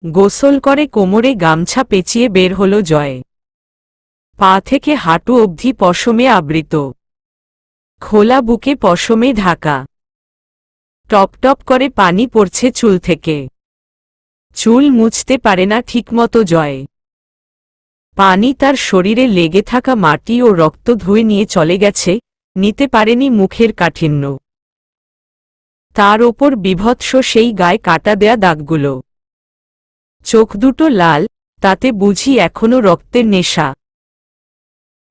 গোসল করে কোমরে গামছা পেঁচিয়ে বের হল জয়। পা থেকে হাঁটু অবধি পশমে আবৃত, খোলা বুকে পশমে ঢাকা। টপ টপ করে পানি পড়ছে চুল থেকে, চুল মুছতে পারে না ঠিকমতো জয়। পানি তার শরীরে লেগে থাকা মাটি ও রক্ত ধুয়ে নিয়ে চলে গেছে, নিতে পারেনি মুখের কাঠিন্য। তার ওপর বীভৎস সেই গায়ে কাটা দেয়া দাগগুলো। চোখ দুটো লাল, তাতে বুঝি এখনো রক্তের নেশা।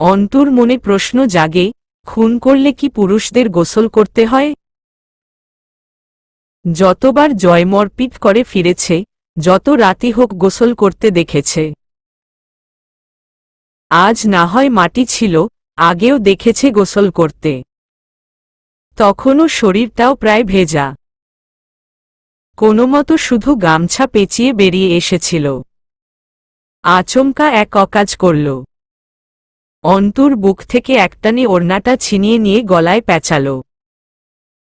অন্তুর মনে প্রশ্ন জাগে, খুন করলে কি পুরুষদের গোসল করতে হয়? যতবার জয় মরপিট করে ফিরেছে, যত রাতি হোক গোসল করতে দেখেছে। আজ না হয় মাটি ছিল, আগেও দেখেছে গোসল করতে। তখনও শরীরটাও প্রায় ভেজা, কোনোমতো শুধু গামছা পেঁচিয়ে বেরিয়ে এসেছিল। আচমকা এক অকাজ করল। অন্তুর বুক থেকে একটানে ওড়নাটা ছিনিয়ে নিয়ে গলায় পেঁচাল।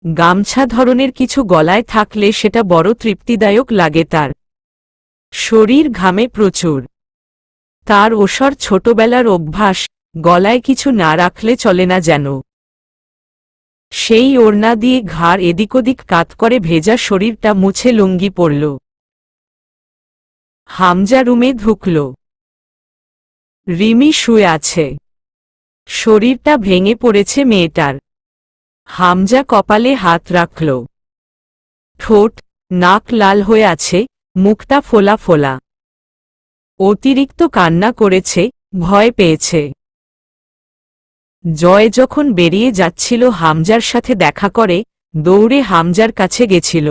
গামছা ধরনের কিছু গলায় থাকলে সেটা বড় তৃপ্তিদায়ক লাগে তার। শরীর ঘামে প্রচুর। তার ওসর ছোটবেলার অভ্যাস, গলায় কিছু না রাখলে চলে না যেন। সেই ওড়না দিয়ে ঘাড় এদিক ওদিক কাত করে ভেজা শরীরটা মুছে লুঙ্গি পরল। হামজা রুমে ঢুকল। রিমি শুয়ে আছে, শরীরটা ভেঙে পড়েছে মেয়েটার। হামজা কপালে হাত রাখল। ঠোঁট, নাক লাল হয়ে আছে, মুখটা ফোলা ফোলা। অতিরিক্ত কান্না করেছে, ভয় পেয়েছে। জয় যখন বেরিয়ে যাচ্ছিল হামজার সাথে দেখা করে, দৌড়ে হামজার কাছে গেছিল।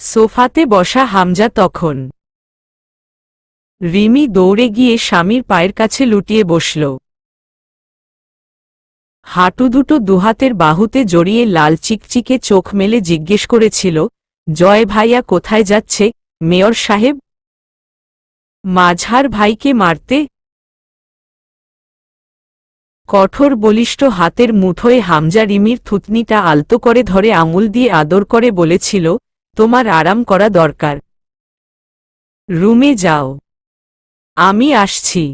সোফাতে বসা হামজা তখন। রিমি দৌড়ে গিয়ে স্বামীর পায়ের কাছে লুটিয়ে বসল। হাঁটু দুটো দুহাতের বাহুতে জড়িয়ে লাল চিকচিকে চোখ মেলে জিজ্ঞেস করেছিল, জয় ভাইয়া কোথায় যাচ্ছে? মেয়র সাহেব? মাঝার ভাইকে মারতে? কঠোর বলিষ্ঠ হাতের মুঠোয় হামজা রিমির থুতনিটা আলতো করে ধরে আঙুল দিয়ে আদর করে বলেছিল, তোমার আরাম করা দরকার। রুমে যাও, আমি আসছি।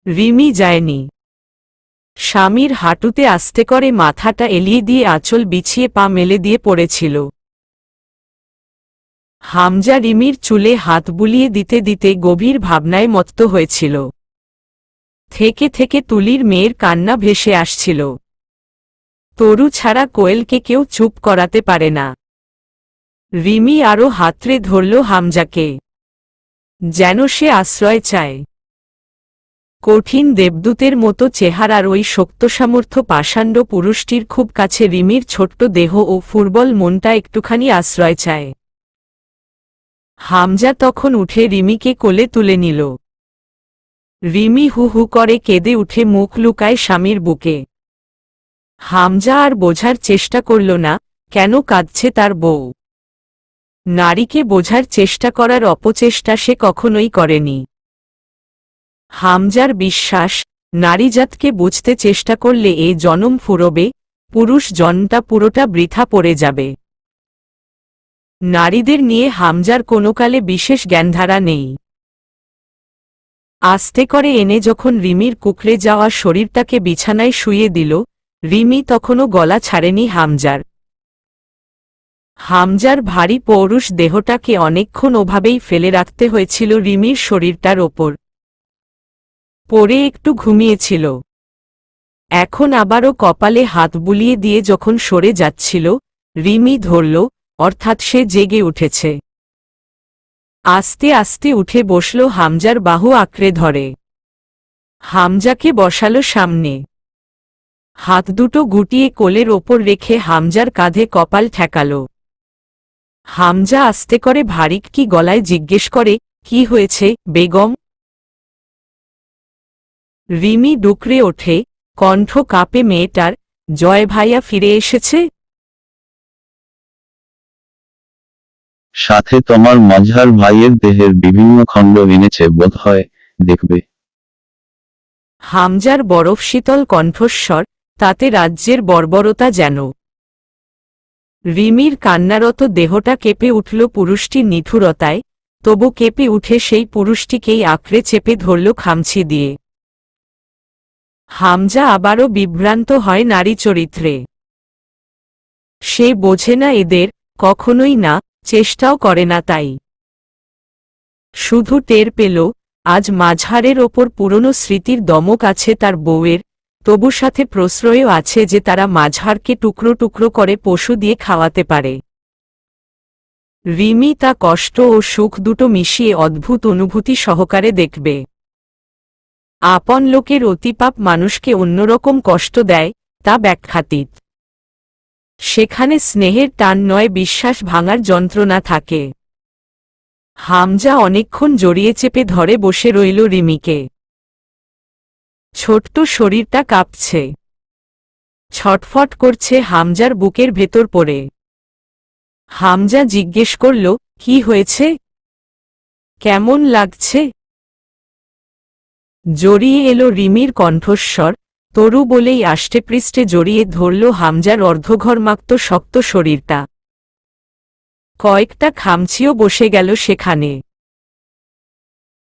রিমি যায়নি। স্বামীর হাঁটুতে আস্তে করে মাথাটা এলিয়ে দিয়ে আঁচল বিছিয়ে পা মেলে দিয়ে পড়েছিল। হামজা রিমির চুলে হাত বুলিয়ে দিতে দিতে গভীর ভাবনায় মত্ত হয়েছিল। থেকে থেকে তুলির মেয়ের কান্না ভেসে আসছিল। তরু ছাড়া কোয়েলকে কেউ চুপ করাতে পারে না। রিমি আরও হাতড়ে ধরল হামজাকে, যেন সে আশ্রয় চায়। কঠিন দেবদূতের মতো চেহারার ওই শক্তসামর্থ্য পাষাণ্ড পুরুষটির খুব কাছে রিমির ছোট্ট দেহ ও ফুরবল মনটা একটুখানি আশ্রয় চায়। হামজা তখন উঠে রিমিকে কোলে তুলে নিল। রিমি হু হু করে কেঁদে উঠে মুখ লুকায় স্বামীর বুকে। হামজা আর বোঝার চেষ্টা করল না, কেন কাঁদছে তার বউ। নারীকে বোঝার চেষ্টা করার অপচেষ্টা সে কখনোই করেনি। হামজার বিশ্বাস, নারীজাতকে বুঝতে চেষ্টা করলে এ জনম ফুরবে, পুরুষ জনটা পুরোটা বৃথা পড়ে যাবে। নারীদের নিয়ে হামজার কোনোকালে বিশেষ জ্ঞানধারা নেই। আস্তে করে এনে যখন রিমির কুকড়ে যাওয়া শরীরটাকে বিছানায় শুইয়ে দিল, রিমি তখনও গলা ছাড়েনি হামজার। হামজার ভারী পৌরুষ দেহটাকে অনেকক্ষণ ওভাবেই ফেলে রাখতে হয়েছিল রিমির শরীরটার ওপর। পরে একটু ঘুমিয়েছিল। এখন আবারও কপালে হাত বুলিয়ে দিয়ে যখন সরে যাচ্ছিল, রিমি ধরল, অর্থাৎ সে জেগে উঠেছে। আস্তে আস্তে উঠে বসল, হামজার বাহু আঁকড়ে ধরে। হামজাকে বসালো সামনে। হাত দুটো গুটিয়ে কোলের ওপর রেখে হামজার কাঁধে কপাল ঠেকাল। হামজা আস্তে করে ভারিক কি গলায় জিজ্ঞেস করে, কি হয়েছে বেগম? রিমি ডুকরে ওঠে, কণ্ঠ কাঁপে মেয়েটার, জয় ভাইয়া ফিরে এসেছে? সাথে তোমার মাঝার ভাইয়ের দেহের বিভিন্ন খণ্ড এনেছে বোধহয়, দেখবে। হামজার বরফ শীতল কণ্ঠস্বর, তাতে রাজ্যের বর্বরতা যেন। রিমির কান্নারত দেহটা কেঁপে উঠল পুরুষটির নিঠুরতায়, তবু কেঁপে উঠে সেই পুরুষটিকেই আঁকড়ে চেপে ধরল খামচি দিয়ে। হামজা আবারও বিভ্রান্ত হয় নারী চরিত্রে। সে বোঝে না এদের, কখনোই না, চেষ্টাও করে না তাই। শুধু টের পেল, আজ মাঝহারের ওপর পুরনো স্মৃতির দমক আছে তার বউয়ের, তবু সাথে প্রশ্রয়ও আছে যে তারা মাঝহারকে টুকরো টুকরো করে পশু দিয়ে খাওয়াতে পারে। রিমি তা কষ্ট ও সুখ দুটো মিশিয়ে অদ্ভুত অনুভূতি সহকারে দেখবে। আপন লোকের অতিপাপ মানুষকে অন্যরকম কষ্ট দেয়, তা ব্যাখ্যাতীত। সেখানে স্নেহের টান নয়, বিশ্বাস ভাঙার যন্ত্রণা থাকে। হামজা অনেকক্ষণ জড়িয়ে চেপে ধরে বসে রইল রিমিকে। ছোট্ট শরীরটা কাঁপছে, ছটফট করছে হামজার বুকের ভেতর পড়ে। হামজা জিজ্ঞেস করল, কি হয়েছে, কেমন লাগছে? জড়িয়ে এলো রিমির কণ্ঠস্বর, তরু বলেই আষ্টেপৃষ্ঠে জড়িয়ে ধরল হামজার অর্ধঘরমাক্ত শক্ত শরীরটা। কয়েকটা খামচিও বসে গেল সেখানে।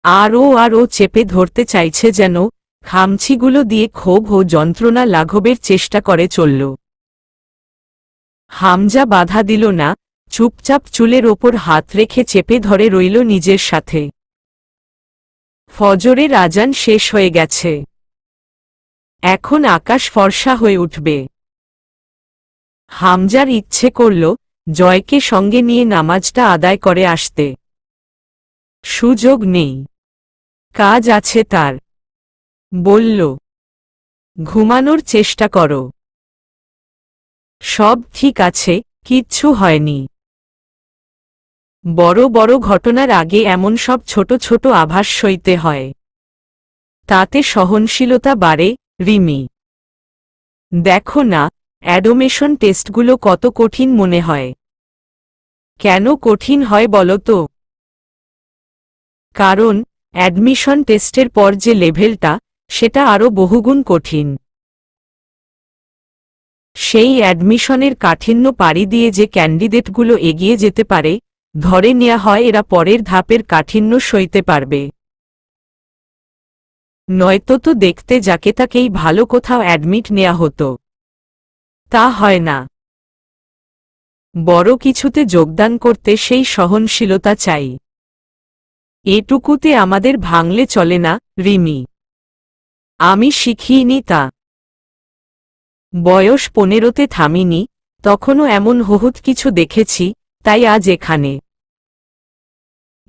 আর ও চেপে ধরতে চাইছে, যেন খামচিগুলো দিয়ে ক্ষোভ ও যন্ত্রণা লাঘবের চেষ্টা করে চলল। হামজা বাধা দিল না, চুপচাপ চুলের ওপর হাত রেখে চেপে ধরে রইল নিজের সাথে। ফজরের আজান শেষ হয়ে গেছে। এখন আকাশ ফর্সা হয়ে উঠবে। হামজার ইচ্ছে করল জয়কে সঙ্গে নিয়ে নামাজটা আদায় করে আসতে। সুযোগ নেই, কাজ আছে তার। বলল, ঘুমানোর চেষ্টা করো, সব ঠিক আছে, কিচ্ছু হয়নি। বড় বড় ঘটনার আগে এমন সব ছোট ছোট আভাস সইতে হয়, তাতে সহনশীলতা বাড়ে। রিমি, দেখো না, অ্যাডোমেশন টেস্টগুলো কত কঠিন মনে হয়। কেন কঠিন হয় বলো তো? কারণ অ্যাডমিশন টেস্টের পর যে লেভেলটা, সেটা আরও বহুগুণ কঠিন। সেই অ্যাডমিশনের কাঠিন্য পাড়ি দিয়ে যে ক্যান্ডিডেটগুলো এগিয়ে যেতে পারে, ধরে নেওয়া হয় এরা পরের ধাপের কাঠিন্য সইতে পারবে। নয়তো তো দেখতে যাকে তাকেই ভালো কোথাও অ্যাডমিট নেওয়া হতো। তা হয় না। বড় কিছুতে যোগদান করতে সেই সহনশীলতা চাই। এটুকুতে আমাদের ভাঙলে চলে না, রিমি। আমি শিখিনি তা। বয়স 15তে থামিনি, তখনও এমন হহুত কিছু দেখেছি, তাই আজ এখানে।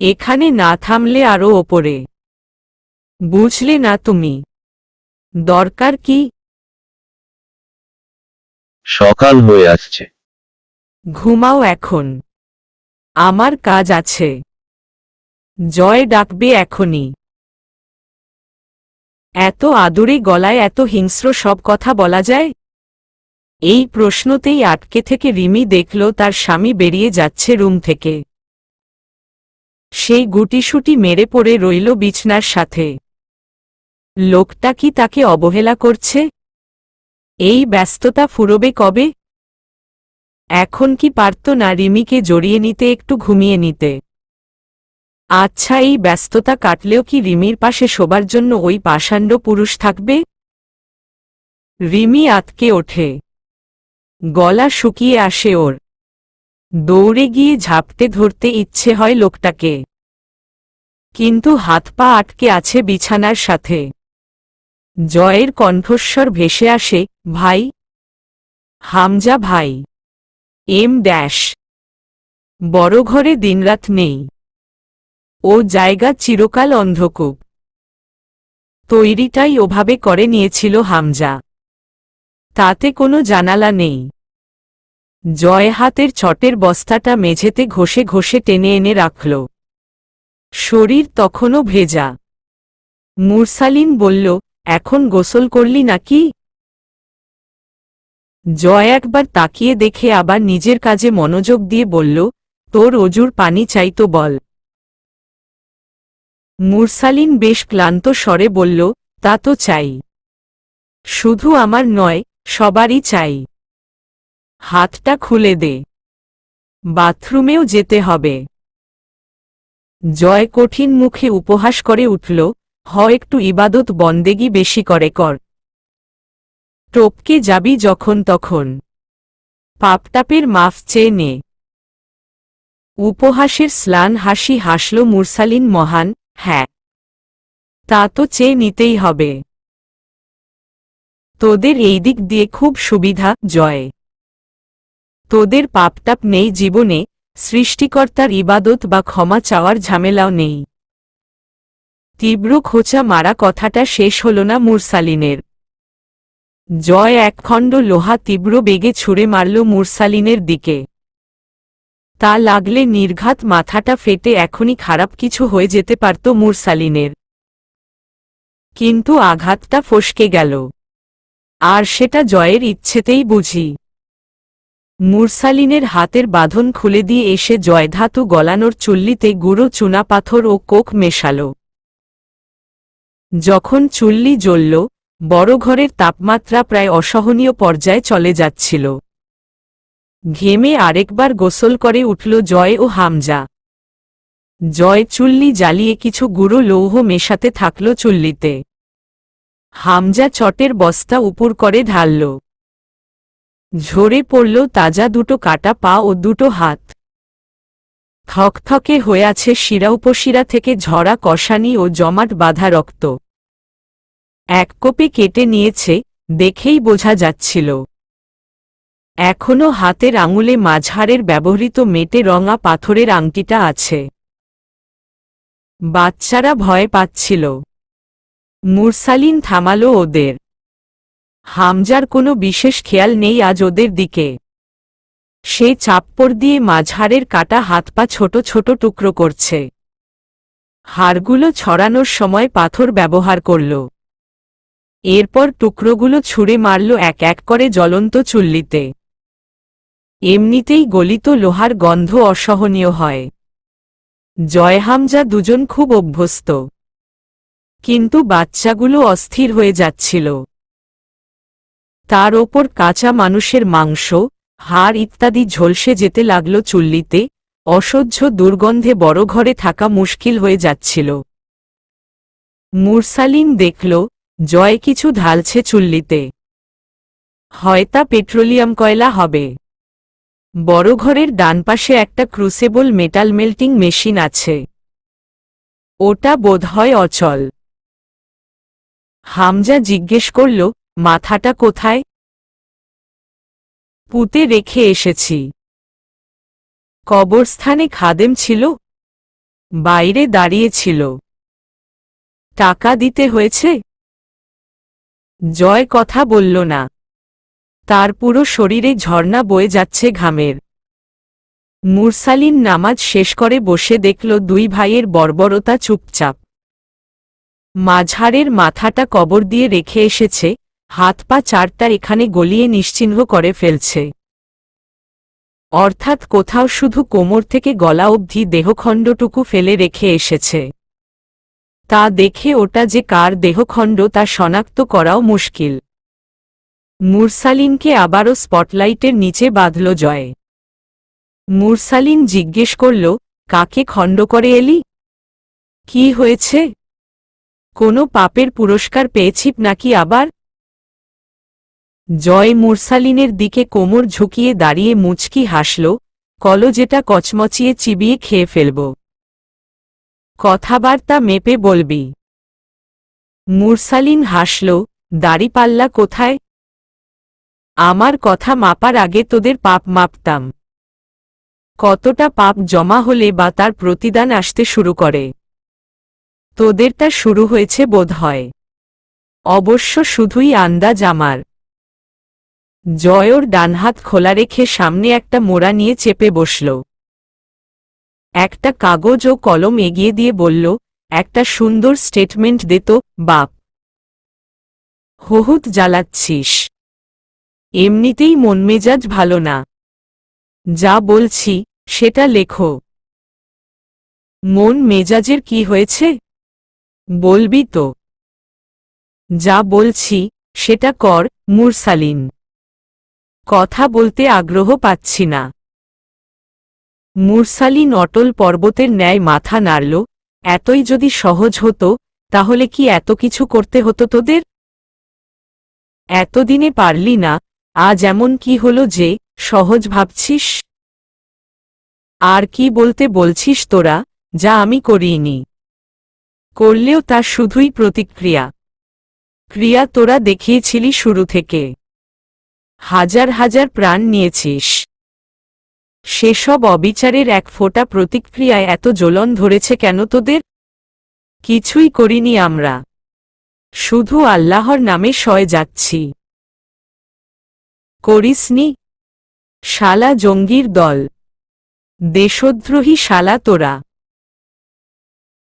এখানে না থামলে আরও ওপরে। বুঝলে না তুমি? দরকার কি? সকাল হয়ে আসছে। ঘুমাও এখন, আমার কাজ আছে। জয় ডাকবে এখনই। এত আদুরে গলায় এত হিংস্র সব কথা বলা যায়? এই প্রশ্নতেই আটকে থেকে রিমি দেখল তার স্বামী বেরিয়ে যাচ্ছে রুম থেকে। সেই গুটিসুটি মেরে পড়ে রইল বিছনার সাথে। লোকটা কি তাকে অবহেলা করছে? এই ব্যস্ততা ফুরোবে কবে? এখন কি পারত না রিমিকে জড়িয়ে নিতে, একটু ঘুমিয়ে নিতে? আচ্ছা, এই ব্যস্ততা কাটলেও কি রিমির পাশে শোবার জন্য ওই পাষাণ্ড পুরুষ থাকবে? রিমি আতকে ওঠে, গলা শুকিয়ে আসে ওর। দৌড়ে গিয়ে ঝাপটে ধরতে ইচ্ছে হয় লোকটাকে, কিন্তু হাত পা আটকে আছে বিছানার সাথে। জয়ের কণ্ঠস্বর ভেসে আসে, ভাই। হামজা ভাই। ড্যাশ বড় ঘরে দিনরাত নেই, ও জায়গা চিরকাল অন্ধকূপ। তৈরিটাই ওভাবে করে নিয়েছিল হামজা, তাতে কোনো জানালা নেই। জয় হাতের চটের বস্তাটা মেঝেতে ঘষে ঘষে টেনে এনে রাখল। শরীর তখনও ভেজা। মুরসালিন বলল, এখন গোসল করলি নাকি? জয় একবার তাকিয়ে দেখে আবার নিজের কাজে মনোযোগ দিয়ে বলল, তোর অজুর পানি চাই তো বল। মুরসালিন বেশ ক্লান্ত স্বরে বলল, তা তো চাই, শুধু আমার নয়, সবারই চাই। হাতটা খুলে দে। বাথরুমেও যেতে হবে। জয় কঠিন মুখে উপহাস করে উঠল, একটু ইবাদত বন্দেগি বেশি করে কর। টপকে যাবি যখন তখন পাপটাপের মাফ চেয়ে নে। উপহাসের স্লান হাসি হাসল মুরসালিন মহান, হ্যাঁ, তা তো চেয়ে নিতেই হবে। তোদের এই দিক দিয়ে খুব সুবিধা জয়। তোদের পাপটাপ নেই জীবনে, সৃষ্টিকর্তার ইবাদত বা ক্ষমা চাওয়ার ঝামেলাও নেই। তীব্র খোঁচা মারা কথাটা শেষ হল না মুরসালিনের। জয় একখণ্ড লোহা তীব্র বেগে ছুঁড়ে মারল মুরসালিনের দিকে। তা লাগলে নির্ঘাত মাথাটা ফেটে এখনই খারাপ কিছু হয়ে যেতে পারত মুরসালিনের। কিন্তু আঘাতটা ফসকে গেল, আর সেটা জয়ের ইচ্ছেতেই বুঝি। মুরসালিনের হাতের বাঁধন খুলে দিয়ে এসে জয়ধাতু গলানোর চুল্লিতে গুঁড়ো চুনাপাথর ও কোক মেশাল। যখন চুল্লি জ্বলল, বড় ঘরের তাপমাত্রা প্রায় অসহনীয় পর্যায়ে চলে যাচ্ছিল। ঘেমে আরেকবার গোসল করে উঠল জয় ও হামজা। জয় চুল্লি জ্বালিয়ে কিছু গুঁড়ো লৌহ মেশাতে থাকল চুল্লিতে। হামজা চটের বস্তা উপর করে ঢালল। ঝরে পড়ল তাজা দুটো কাটা পা ও দুটো হাত। থকথকে হয়ে আছে শিরা উপশিরা থেকে ঝরা কষানি ও জমাট বাঁধা রক্ত। এক কোপে কেটে নিয়েছে, দেখেই বোঝা যাচ্ছিল। এখনো হাতের আঙুলে মাঝহারের ব্যবহৃত মেটে রঙা পাথরের আংটিটা আছে। বাচ্চারা ভয় পাচ্ছিল। মুরসালিন থামালো ওদের। হামজার কোনো বিশেষ খেয়াল নেই আজ ওদের দিকে। সে চাপ্পড় দিয়ে মাঝহারের কাটা হাত পা ছোট ছোট টুকরো করছে। হাড়গুলো ছড়ানোর সময় পাথর ব্যবহার করল। এরপর টুকরোগুলো ছুঁড়ে মারল এক এক করে জ্বলন্ত চুল্লিতে। এমনিতেই গলিত লোহার গন্ধ অসহনীয় হয়। জয় হামজা দুজন খুব অভ্যস্ত, কিন্তু বাচ্চাগুলো অস্থির হয়ে যাচ্ছিল। তার ওপর কাঁচা মানুষের মাংস, হাড় ইত্যাদি ঝলসে যেতে লাগল চুল্লিতে। অসহ্য দুর্গন্ধে বড় ঘরে থাকা মুশকিল হয়ে যাচ্ছিল। মুরসালিন দেখল জয় কিছু ঢালছে চুল্লিতে। হয়তা পেট্রোলিয়াম কয়লা হবে। বড় ঘরের ডানপাশে একটা ক্রুসেবল মেটাল মেল্টিং মেশিন আছে। ওটা বোধহয় অচল। হামজা জিজ্ঞেস করল, মাথাটা কোথায়? পুঁতে রেখে এসেছি। কবরস্থানে খাদেম ছিল, বাইরে দাঁড়িয়েছিল। টাকা দিতে হয়েছে? জয় কথা বলল না। তার পুরো শরীরে ঝর্ণা বয়ে যাচ্ছে ঘামের। মুরসালিন নামাজ শেষ করে বসে দেখল দুই ভাইয়ের বর্বরতা চুপচাপ। মাঝহারের মাথাটা কবর দিয়ে রেখে এসেছে, হাত পা চারটা এখানে গলিয়ে নিশ্চিহ্ন করে ফেলছে। অর্থাৎ কোথাও শুধু কোমর থেকে গলা অবধি দেহখণ্ডটুকু ফেলে রেখে এসেছে। তা দেখে ওটা যে কার দেহখণ্ড তা শনাক্ত করাও মুশকিল। মুরসালিনকে আবারও স্পটলাইটের নিচে বাঁধল জয়। মুরসালিন জিজ্ঞেস করল, কাকে খণ্ড করে এলি? কি হয়েছে? কোনো পাপের পুরস্কার পেয়েছিস নাকি আবার? জয় মুরসালিনের দিকে কোমর ঝুঁকিয়ে দাঁড়িয়ে মুচকি হাসল, কলজেটা কচমচিয়ে চিবিয়ে খেয়ে ফেলব। কথাবার্তা মেপে বলবি। মুরসালিন হাসল, দাড়িপাল্লা কোথায়? আমার কথা মাপার আগে তোদের পাপ মাপতাম। কতটা পাপ জমা হলে বা তার প্রতিদান আসতে শুরু করে। তোদেরটা শুরু হয়েছে বোধহয়। অবশ্য শুধুই আন্দাজ আমার। জয়র ডানহাত খোলা রেখে সামনে একটা মোড়া নিয়ে চেপে বসল। একটা কাগজ ও কলম এগিয়ে দিয়ে বলল, একটা সুন্দর স্টেটমেন্ট দে তো, বাপ। হহুত জ্বালাচ্ছিস। এমনিতেই মন মেজাজ ভালো না। যা বলছি সেটা লেখো। মন মেজাজের কি হয়েছে? বলবি তো? যা বলছি সেটা কর। মুরসালিন, কথা বলতে আগ্রহ পাচ্ছি না। মুরসালিন অটল পর্বতের ন্যায় মাথা নাড়ল। এতই যদি সহজ হতো তাহলে কি এত কিছু করতে হতো তোদের? এতদিনে পারলি না, আজ এমন কি হলো যে সহজ ভাবছিস? আর কি বলতে বলছিস তোরা, যা আমি করিনি? করলেও তা শুধুই প্রতিক্রিয়া। ক্রিয়া তোরা দেখিয়েছিলি শুরু থেকে। হাজার হাজার প্রাণ নিয়েছিস। সেসব অবিচারের এক ফোঁটা প্রতিক্রিয়ায় এত জ্বলন ধরেছে কেন তোদের? কিছুই করিনি আমরা, শুধু আল্লাহর নামে সয়ে যাচ্ছি। করিসনি? শালা জঙ্গির দল, দেশদ্রোহী শালা তোরা।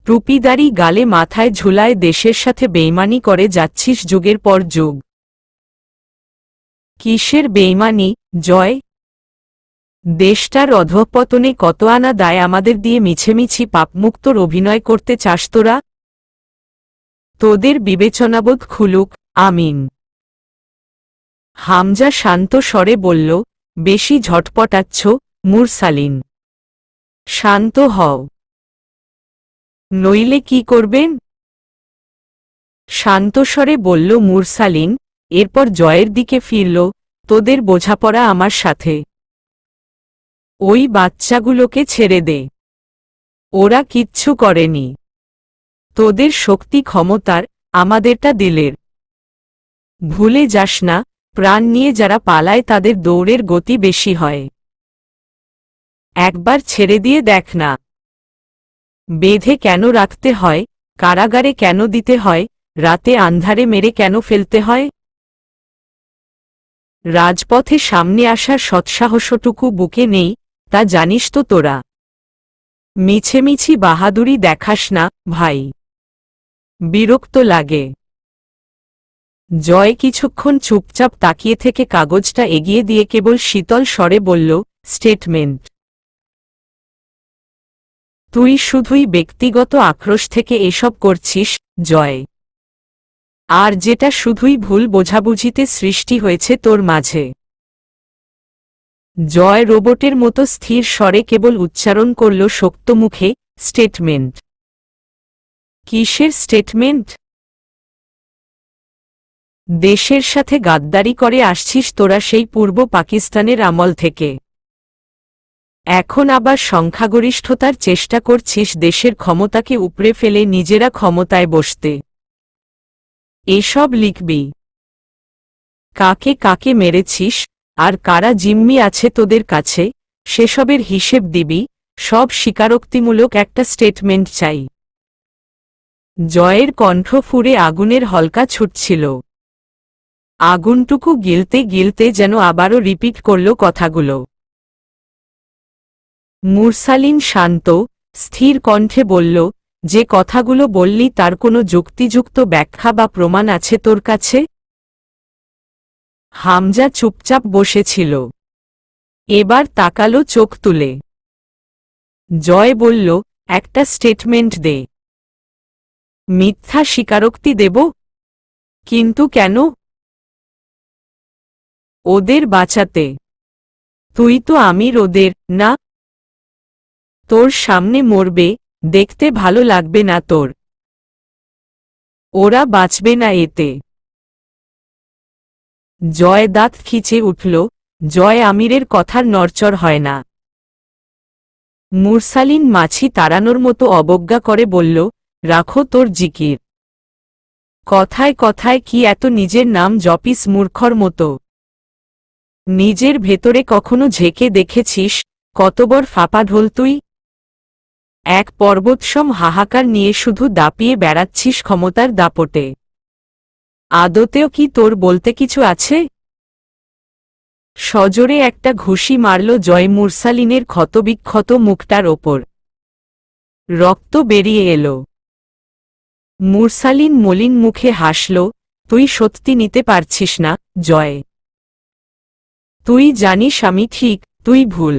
টুপিদারি গালে মাথায় ঝুলায় দেশের সাথে বেইমানি করে যাচ্ছিস যুগের পর যুগ। কিসের বেইমানি, জয়? দেশটার অধঃপতনে কত আনা দায় আমাদের দিয়ে মিছেমিছি পাপমুক্তর অভিনয় করতে চাস তোরা? তোদের বিবেচনাবোধ খুলুক, আমিন। হামজা শান্ত স্বরে বলল, বেশি ঝটপটাচ্ছ, মুরসালিন। শান্ত হও, নইলে কি করবেন? শান্তস্বরে বলল মুরসালিন, এরপর জয়ের দিকে ফিরল, তোদের বোঝাপড়া আমার সাথে। ওই বাচ্চাগুলোকে ছেড়ে দে, ওরা কিচ্ছু করেনি। তোদের শক্তি ক্ষমতার, আমাদেরটা দিলের। ভুলে যাস না, প্রাণ নিয়ে যারা পালায় তাদের দৌড়ের গতি বেশি হয়। একবার ছেড়ে দিয়ে দেখ না। বেঁধে কেন রাখতে হয়, কারাগারে কেন দিতে হয়, রাতে আন্ধারে মেরে কেন ফেলতে হয়? রাজপথে সামনে আসার সৎসাহসটুকু বুকে নেই, তা জানিস তো তোরা। মিছেমিছি বাহাদুরি দেখাস না, ভাই। বিরক্ত লাগে। জয় কিছুক্ষণ চুপচাপ তাকিয়ে থেকে কাগজটা এগিয়ে দিয়ে কেবল শীতল স্বরে বলল, স্টেটমেন্ট। তুই শুধুই ব্যক্তিগত আক্রোশ থেকে এসব করছিস, জয়। আর যেটা শুধুই ভুল বোঝাবুঝিতে সৃষ্টি হয়েছে তোর মাঝে। জয় রোবটের মতো স্থির স্বরে কেবল উচ্চারণ করল শক্ত মুখে, স্টেটমেন্ট। কিসের স্টেটমেন্ট? দেশের সাথে গাদ্দারি করে আসছিস তোরা সেই পূর্ব পাকিস্তানের আমল থেকে। এখন আবার সংখ্যাগরিষ্ঠতার চেষ্টা করছিস দেশের ক্ষমতাকে উপড়ে ফেলে নিজেরা ক্ষমতায় বসতে। এসব লিখবি? কাকে কাকে মেরেছিস, আর কারা জিম্মি আছে তোদের কাছে, সেসবের হিসেব দিবি। সব স্বীকারোক্তিমূলক একটা স্টেটমেন্ট চাই। জয়ের কণ্ঠ ফুঁড়ে আগুনের হলকা ছুটছিল। আগুনটুকু গিলতে গিলতে যেন আবারও রিপিট করল কথাগুলো। মুরসালিন শান্ত, স্থির কণ্ঠে বলল, যে কথাগুলো বললি তার কোনো যুক্তিযুক্ত ব্যাখ্যা বা প্রমাণ আছে তোর কাছে? হামজা চুপচাপ বসেছিল। এবার তাকালো চোখ তুলে। জয় বলল, একটা স্টেটমেন্ট দে। মিথ্যা স্বীকারোক্তি দেব? কিন্তু কেন? ওদের বাঁচাতে। তুই তো আমির ওদের, না? তোর সামনে মরবে, দেখতে ভালো লাগবে না তোর? ওরা বাঁচবে না এতে। জয় দাঁত খিচে উঠল। জয় আমিরের কথার নড়চড় হয় না। মুরসালিন মাছি তাড়ানোর মতো অবজ্ঞা করে বলল, রাখো তোর জিকির। কথায় কথায় কি এত নিজের নাম জপিস মূর্খর মতো? নিজের ভেতরে কখনো ঝেঁকে দেখেছিস কত বড় ফাঁপা ঢোল তুই? এক পর্বতসম হাহাকার নিয়ে শুধু দাপিয়ে বেড়াচ্ছিস ক্ষমতার দাপটে। আদতেও কি তোর বলতে কিছু আছে? সজোরে একটা ঘুষি মারল জয় মুরসালিনের ক্ষতবিক্ষত মুখটার ওপর। রক্ত বেরিয়ে এলো। মুরসালিন মলিন মুখে হাসল, তুই সত্যি নিতে পারছিস না, জয়। তুই জানিস আমি ঠিক, তুই ভুল।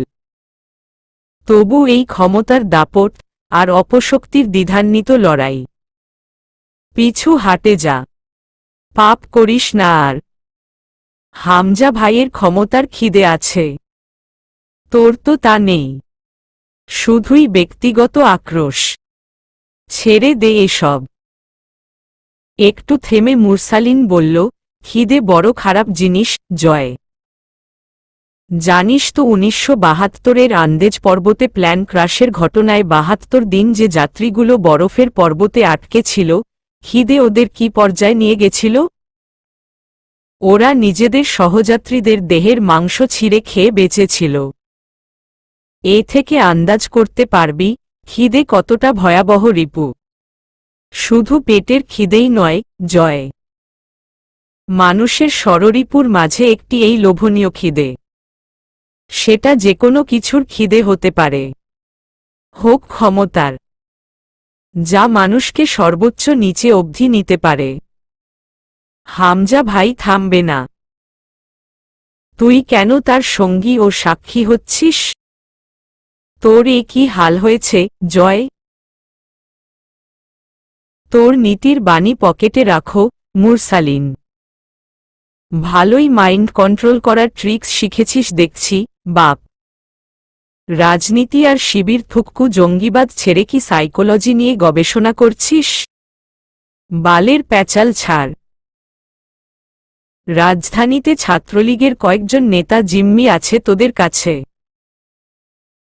তবু এই ক্ষমতার দাপট আর অপশক্তির দ্বিধান্বিত লড়াই। পিছু হাটে যা, পাপ করিস না আর। হামজা ভাইয়ের ক্ষমতার খিদে আছে, তোর তো তা নেই। শুধুই ব্যক্তিগত আক্রোশ। ছেড়ে দে এসব। একটু থেমে মুরসালিন বলল, খিদে বড় খারাপ জিনিস, জয়। জানিস তো 1972-এর আন্দেজ পর্বতে প্ল্যান ক্রাশের ঘটনায় 72 দিন যে যাত্রীগুলো বরফের পর্বতে আটকে ছিল, খিদে ওদের কি পর্যায়ে নিয়ে গেছিল? ওরা নিজেদের সহযাত্রীদের দেহের মাংস ছিঁড়ে খেয়ে বেঁচেছিল। এ থেকে আন্দাজ করতে পারবি খিদে কতটা ভয়াবহ রিপু। শুধু পেটের খিদেই নয়, জয়। মানুষের ষড়রিপুর মাঝে একটি এই লোভনীয় খিদে। সেটা যেকোনো কিছুর খিদে হতে পারে। হোক ক্ষমতার, যা মানুষকে সর্বোচ্চ নিচে অবধি নিতে পারে। হামজা ভাই থামবে না। তুই কেন তার সঙ্গী ও সাক্ষী হচ্ছিস? তোর এ কি হাল হয়েছে, জয়? তোর নীতির বাণী পকেটে রাখো, মুরসালিন। ভালোই মাইন্ড কন্ট্রোল করার ট্রিক্স শিখেছিস দেখছি, বাপ। রাজনীতি আর শিবির থুক্কু জঙ্গিবাদ ছেড়ে কি সাইকোলজি নিয়ে গবেষণা করছিস? বালের প্যাচাল ছাড়। রাজধানীতে ছাত্রলীগের কয়েকজন নেতা জিম্মি আছে তোদের কাছে।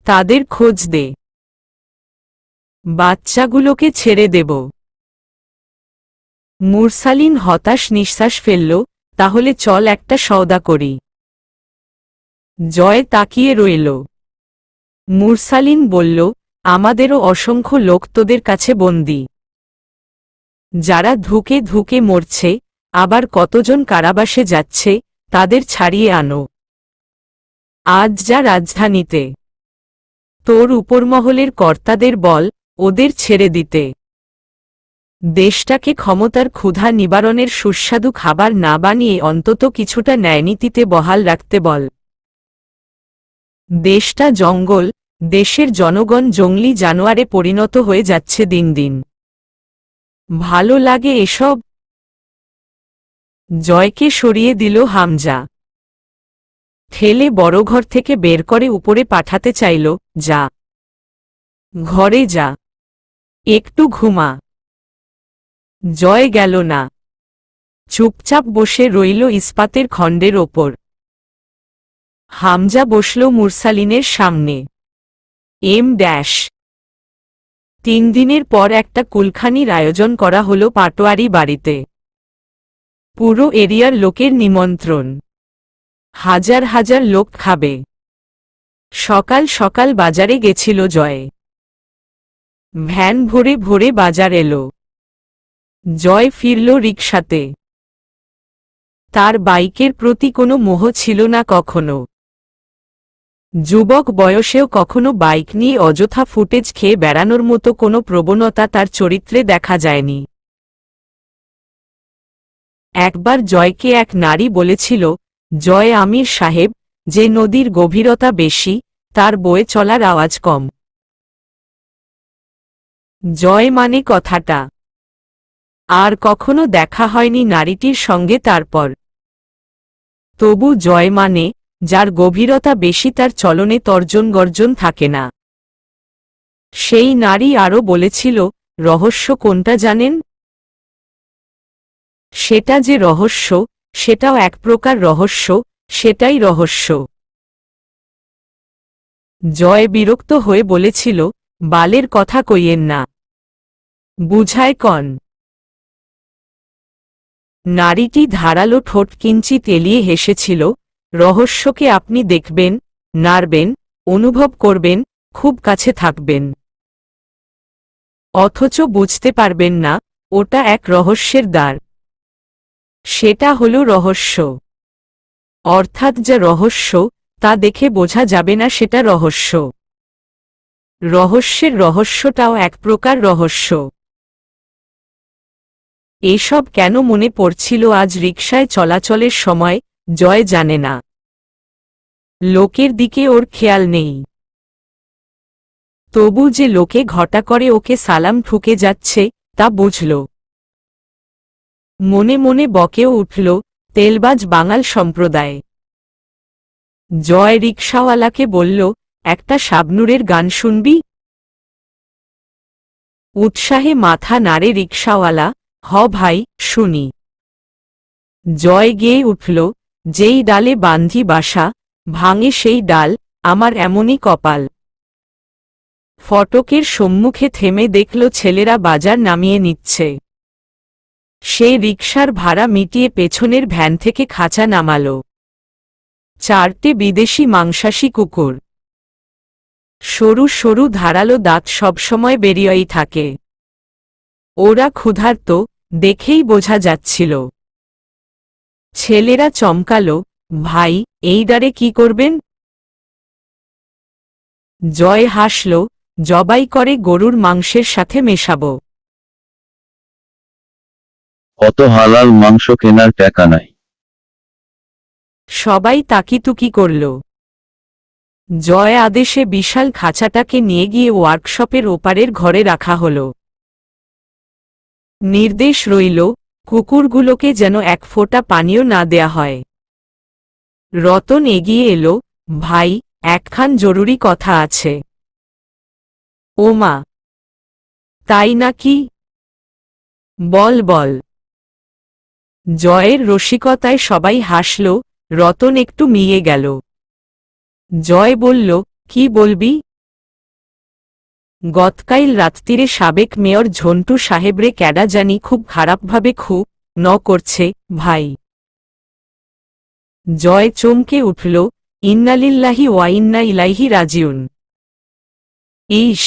তাদের খোঁজ দে। বাচ্চাগুলোকে ছেড়ে দেব। মুরসালিন হতাশ নিঃশ্বাস ফেলল, তাহলে চল একটা সওদা করি। জয় তাকিয়ে রইল। মুরসালিন বলল, আমাদেরও অসংখ্য লোক তোদের কাছে বন্দী। যারা ধুকে ধুকে মরছে, আবার কতজন কারাবাসে যাচ্ছে, তাদের ছাড়িয়ে আনো। আজ যা রাজধানীতে। তোর উপরমহলের কর্তাদের বল, ওদের ছেড়ে দিতে। দেশটাকে ক্ষমতার ক্ষুধা নিবারণের সুস্বাদু খাবার না বানিয়ে অন্তত কিছুটা ন্যায়নীতিতে বহাল রাখতে বল। দেশটা জঙ্গল, দেশের জনগণ জঙ্গলি জানোয়ারে পরিণত হয়ে যাচ্ছে দিন দিন। ভালো লাগে এসব? জয়কে সরিয়ে দিল হামজা। ঠেলে বড়ঘর থেকে বের করে উপরে পাঠাতে চাইল, যা, ঘরে যা, একটু ঘুমা। জয় গেল না। চুপচাপ বসে রইল ইস্পাতের খণ্ডের ওপর। হামজা বসল মুরসালিনের সামনে। M-। 3 দিনের পর একটা কুলখানির আয়োজন করা হলো পাটোয়ারি বাড়িতে। পুরো এরিয়ার লোকের নিমন্ত্রণ। হাজার হাজার লোক খাবে। সকাল সকাল বাজারে গেছিল জয়। ভ্যান ভরে ভরে বাজার এলো। জয় ফিরল রিকশাতে। তার বাইকের প্রতি কোনো মোহ ছিল না কখনো। যুবক বয়সেও কখনো বাইক নিয়ে অযথা ফুটেজ খেয়ে বেড়ানোর মতো কোনো প্রবণতা তার চরিত্রে দেখা যায়নি। একবার জয়কে এক নারী বলেছিল, জয় আমির সাহেব, যে নদীর গভীরতা বেশি, তার বয়ে চলার আওয়াজ কম। জয় মানে কথাটা। আর কখনো দেখা হয়নি নারীটির সঙ্গে তারপর। তবু জয় মানে, যার গভীরতা বেশি তার চলনে তর্জন গর্জন থাকে না। সেই নারী আরও বলেছিল, রহস্য কোনটা জানেন? সেটা যে রহস্য, সেটাও এক প্রকার রহস্য, সেটাই রহস্য। জয় বিরক্ত হয়ে বলেছিল, বালের কথা কইয়েন না। বুঝায় কন। নারীটি ধারালো ঠোঁট কিঞ্চিত এলিয়ে হেসেছিল, রহস্যকে আপনি দেখবেন, নাড়বেন, অনুভব করবেন, খুব কাছে থাকবেন। অথচ বুঝতে পারবেন না, ওটা এক রহস্যের দ্বার। সেটা হলো রহস্য। অর্থাৎ যা রহস্য, তা দেখে বোঝা যাবে না সেটা রহস্য। রহস্যের রহস্যটাও এক প্রকার রহস্য। এসব কেন মনে পড়ছিল আজ রিকশায় চলাচলের সময়, জয় জানে না। লোকের দিকে ওর খেয়াল নেই। তবু যে লোকে ঘটা করে ওকে সালাম ঠুকে যাচ্ছে, তা বুঝল। মনে মনে বকেও উঠল, তেলবাজ বাঙাল সম্প্রদায়। জয় রিকশাওয়ালাকে বলল, একটা শাবনূরের গান শুনবি? উৎসাহে মাথা নাড়ে রিকশাওয়ালা, হ ভাই, শুনি। জয় গেয়ে উঠল, যেই ডালে বান্ধি বাসা, ভাঙে সেই ডাল, আমার এমনই কপাল। ফটকের সম্মুখে থেমে দেখল ছেলেরা বাজার নামিয়ে নিচ্ছে। সে রিকশার ভাড়া মিটিয়ে পেছনের ভ্যান থেকে খাঁচা নামাল। 4টে বিদেশি মাংসাশী কুকুর। সরু সরু ধারালো দাঁত সবসময় বেরিয়েই থাকে। ওরা ক্ষুধার্ত, দেখেই বোঝা যাচ্ছিল। ছেলেরা চমকালো, ভাই, এই ডারে কি করবেন? জয় হাসল, জবাই করে গরুর মাংসের সাথে মেশাবো। অত হালাল মাংস কেনার টাকা নাই। সবাই তাকিতুকি করল। জয় আদেশে বিশাল খাঁচাটাকে নিয়ে গিয়ে ওয়ার্কশপের ওপারের ঘরে রাখা হল। নির্দেশ রইল, কুকুরগুলোকে যেন এক ফোঁটা পানীয় না দেয়া হয়। রতন এগিয়ে এলো, ভাই, একখান জরুরি কথা আছে। ওমা, তাই নাকি? বল বল। জয়ের রসিকতায় সবাই হাসল, রতন একটু মিয়ে গেল। জয় বলল, কি বলবি? গতকাইল রাত্তিরে সাবেক মেয়র ঝন্টু সাহেবরে ক্যাডা জানি খুব খারাপভাবে ন করছে, ভাই। জয় চমকে উঠল, ইন্নালিল্লাহি ওয়া ইন্না ইলাইহি রাজিউন। ইস,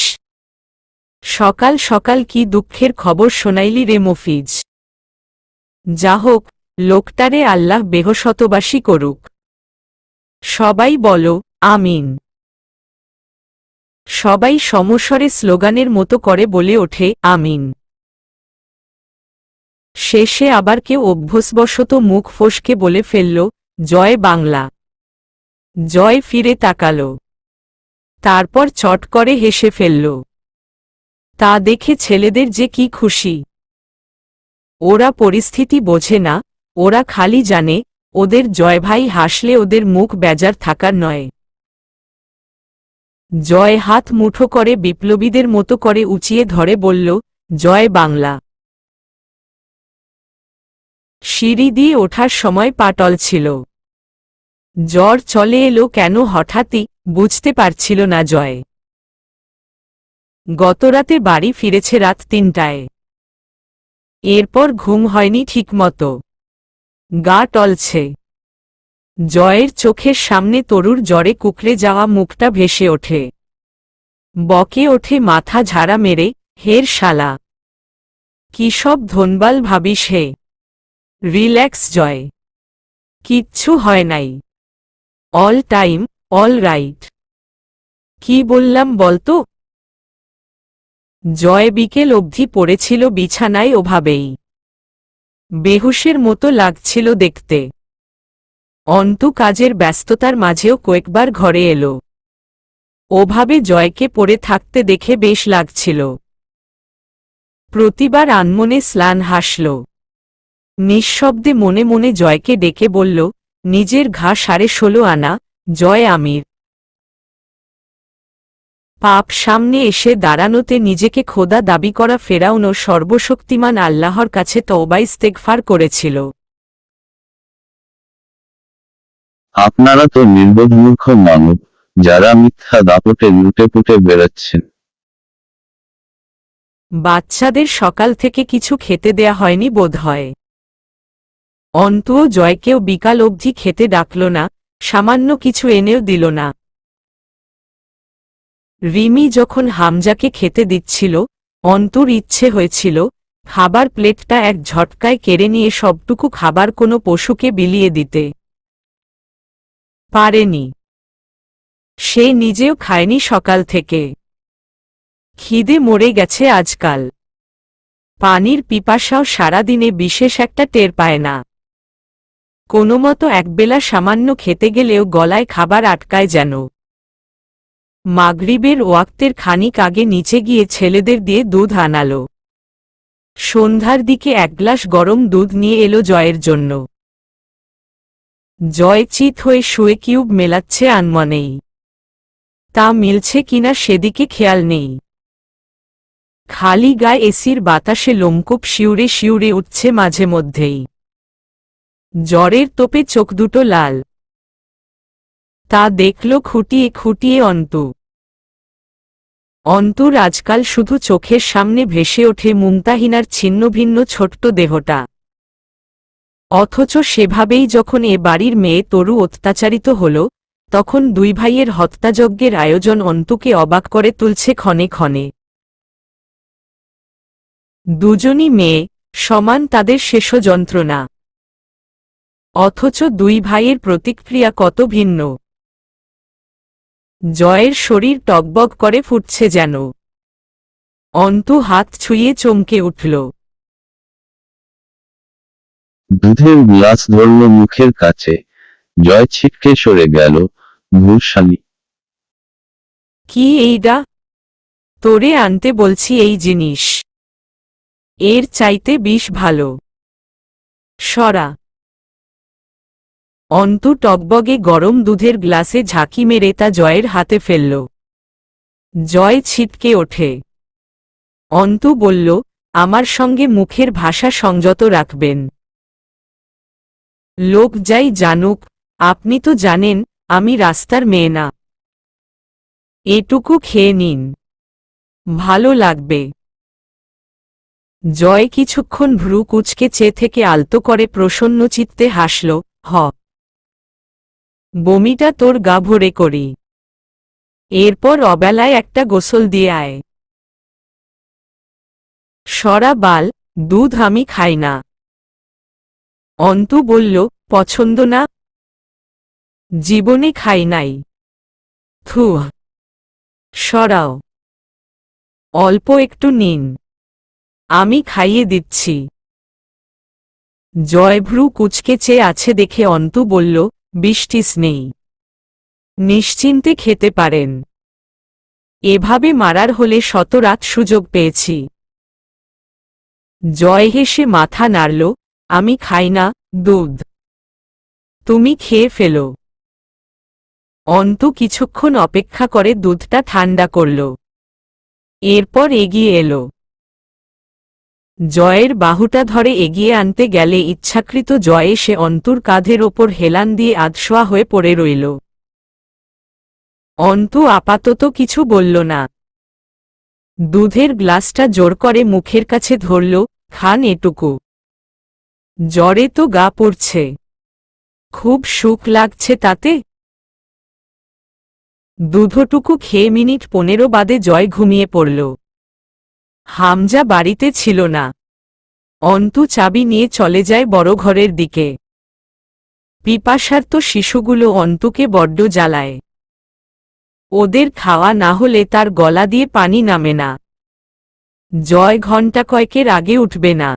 সকাল সকাল কি দুঃখের খবর শোনাইলি রে মফিজ। যা হোক, লোকটারে আল্লাহ বেহশতবাসী করুক। সবাই বলো, আমিন। সবাই সমস্বরে স্লোগানের মতো করে বলে ওঠে, আমিন। শেষে আবার কেউ অভ্যসবশত মুখ ফসকে বলে ফেলল, জয় বাংলা। জয় ফিরে তাকাল। তারপর চট করে হেসে ফেলল। তা দেখে ছেলেদের যে কি খুশি। ওরা পরিস্থিতি বোঝে না, ওরা খালি জানে, ওদের জয় ভাই হাসলে ওদের মুখ বেজার থাকার নয়। জয় হাত মুঠো করে বিপ্লবীদের মতো করে উঁচিয়ে ধরে বলল, জয় বাংলা। সিঁড়ি দিয়ে ওঠার সময় পাটল ছিল। জ্বর চলে এলো কেন হঠাৎই, বুঝতে পারছিল না জয়। গতরাতে বাড়ি ফিরেছে রাত 3টায়। এরপর ঘুম হয়নি ঠিকমতো। গা টলছে। জয়ের চোখের সামনে তরুর জ্বরে কুকড়ে যাওয়া মুখটা ভেসে ওঠে। বকে ওঠে মাথা ঝাড়া মেরে, হের শালা। কি সব ধনবাল ভাবিস হে? রিল্যাক্স জয়। কিচ্ছু হয় নাই। All time, all right. কি বললাম বলতো? জয় বিকেল অবধি পড়েছিল বিছানায় ওভাবেই। বেহুশের মতো লাগছিল দেখতে। অন্তু কাজের ব্যস্ততার মাঝেও কয়েকবার ঘরে এলো। ওভাবে জয়কে পড়ে থাকতে দেখে বেশ লাগছিল। প্রতিবার আনমনে স্লান হাসল। নিঃশব্দে মনে মনে জয়কে ডেকে বলল, নিজের ঘা 16.5 আনা, জয় আমির। পাপ সামনে এসে দাঁড়ানোতে নিজেকে খোদা দাবি করা ফেরাউন ও সর্বশক্তিমান আল্লাহর কাছে তওবা ইস্তেগফার করেছিল। আপনারা তো নির্বোধ মূর্খ মানব, যারা মিথ্যা দাপটে লুটেপুটে বেড়াচ্ছেন। বাচ্চাদের সকাল থেকে কিছু খেতে দেয়া হয়নি বোধহয়। অন্তুও জয়কেও বিকাল অবধি খেতে ডাকল না, সামান্য কিছু এনেও দিল না। রিমি যখন হামজাকে খেতে দিচ্ছিল, অন্তুর ইচ্ছে হয়েছিল, খাবার প্লেটটা এক ঝটকায় কেড়ে নিয়ে সবটুকু খাবার কোনো পশুকে বিলিয়ে দিতে। পারেনি। সে নিজেও খায়নি সকাল থেকে। খিদে মরে গেছে আজকাল। পানির পিপাসাও সারাদিনে বিশেষ একটা টের পায় না। কোনোমতো একবেলা সামান্য খেতে গেলেও গলায় খাবার আটকায় যেন। মাগরিবের ওয়াক্তের খানিক আগে নিচে গিয়ে ছেলেদের দিয়ে দুধ আনালো। সন্ধ্যার দিকে 1 গ্লাস গরম দুধ নিয়ে এলো জয়ের জন্য। জয় চিত হয়ে শুয়ে কিউব মেলাচ্ছে আনমনেই। তা মিলছে কিনা সেদিকে খেয়াল নেই। খালি গায়ে এসির বাতাসে লোমকূপ শিউরে শিউরে উঠছে মাঝে মধ্যেই। জ্বরের তোপে চোখ দুটো লাল। তা দেখল খুঁটিয়ে খুঁটিয়ে অন্তু। অন্তুর আজকাল শুধু চোখের সামনে ভেসে ওঠে মুমতাহিনার ছিন্নভিন্ন ছোট্ট দেহটা। অথচ সেভাবেই যখন এ বাড়ির মেয়ে তরু অত্যাচারিত হল, তখন দুই ভাইয়ের হত্যাযজ্ঞের আয়োজন অন্তুকে অবাক করে তুলছে ক্ষণে ক্ষণে। দুজনই মেয়ে, সমান তাদের শেষ যন্ত্রণা। অথচ দুই ভাইয়ের প্রতিক্রিয়া কত ভিন্ন। জয়ের শরীর টগবগ করে ফুটছে যেন। অন্তু হাত ছুঁয়ে চমকে উঠল। দুধের গ্লাস ধরল মুখের কাছে। জয় ছিটকে সরে গেল। ভূষালী, কি এইডা? তোরে আনতে বলছি এই জিনিস। এর চাইতে বিষ ভালো। সরা। অন্তু টগবগে গরম দুধের গ্লাসে ঝাঁকি মেরে তা জয়ের হাতে ফেলল। জয় ছিটকে ওঠে। অন্তু বলল, আমার সঙ্গে মুখের ভাষা সংযত রাখবেন। লোক যাই জানুক, আপনি তো জানেন আমি রাস্তার মেয়ে না। এটুকু খেয়ে নিন, ভালো লাগবে। জয় কিছুক্ষণ ভ্রু কুঁচকে চেয়ে থেকে আলতো করে প্রসন্ন চিত্তে হাসল। হ, বমিটা তোর গা ভরে করি। এরপর অবেলায় একটা গোসল দিয়ে আয়। সরা বাল, দুধ আমি খাই না। অন্তু বলল, পছন্দ না? জীবনে খাই নাই। থুহ। সরাও। অল্প একটু নিন, আমি খাইয়ে দিচ্ছি। জয় ভ্রু কুঁচকে চেয়ে আছে দেখে অন্তু বলল, বৃষ্টিস নেই, নিশ্চিন্তে খেতে পারেন। এভাবে মারার হলে শত রাত সুযোগ পেয়েছি। জয় হেসে মাথা নাড়ল, আমি খাই না দুধ, তুমি খেয়ে ফেলো। অন্তু কিছুক্ষণ অপেক্ষা করে দুধটা ঠান্ডা করল। এরপর এগিয়ে এলো। জয়ের বাহুটা ধরে এগিয়ে আনতে গেলে ইচ্ছাকৃত জয় এসে অন্তুর কাঁধের ওপর হেলান দিয়ে আধশোয়া হয়ে পড়ে রইল। অন্তু আপাতত কিছু বলল না। দুধের গ্লাসটা জোর করে মুখের কাছে ধরল, খান এটুকু। জ্বরে তো গা পড়ছে, খুব সুখ লাগছে তাতে। দুধটুকু খেয়ে মিনিট 15 বাদে জয় ঘুমিয়ে পড়ল। হামজা বাড়িতে ছিল না। অন্তু চাবি নিয়ে চলে যায় বড় ঘরের দিকে। পিপাসার্ত শিশুগুলো অন্তুকে বড্ড জ্বালায়। ওদের খাওয়া না হলে তার গলা দিয়ে পানি নামে না। জয় ঘণ্টা কয়েকের আগে উঠবে না।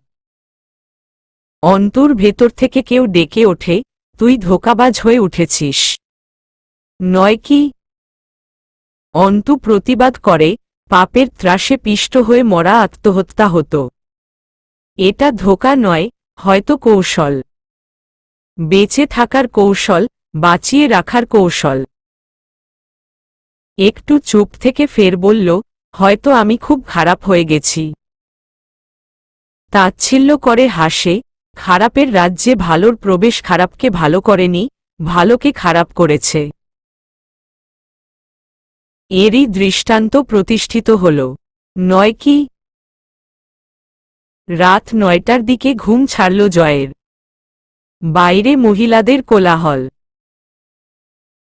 অন্তুর ভেতর থেকে কেউ ডেকে ওঠে, তুই ধোঁকাবাজ হয়ে উঠেছিস, নয় কি? অন্তু প্রতিবাদ করে, পাপের ত্রাসে পিষ্ট হয়ে মরা আত্মহত্যা হতো। এটা ধোঁকা নয়, হয়তো কৌশল। বেঁচে থাকার কৌশল, বাঁচিয়ে রাখার কৌশল। একটু চুপ থেকে ফের বলল, হয়তো আমি খুব খারাপ হয়ে গেছি। তাচ্ছিল্য করে হাসে, খারাপের রাজ্যে ভালোর প্রবেশ খারাপকে ভালো করেনি, ভালোকে খারাপ করেছে। এরই দৃষ্টান্ত প্রতিষ্ঠিত হল, নয় কি? রাত 9টার দিকে ঘুম ছাড়ল জয়ের। বাইরে মহিলাদের কোলাহল।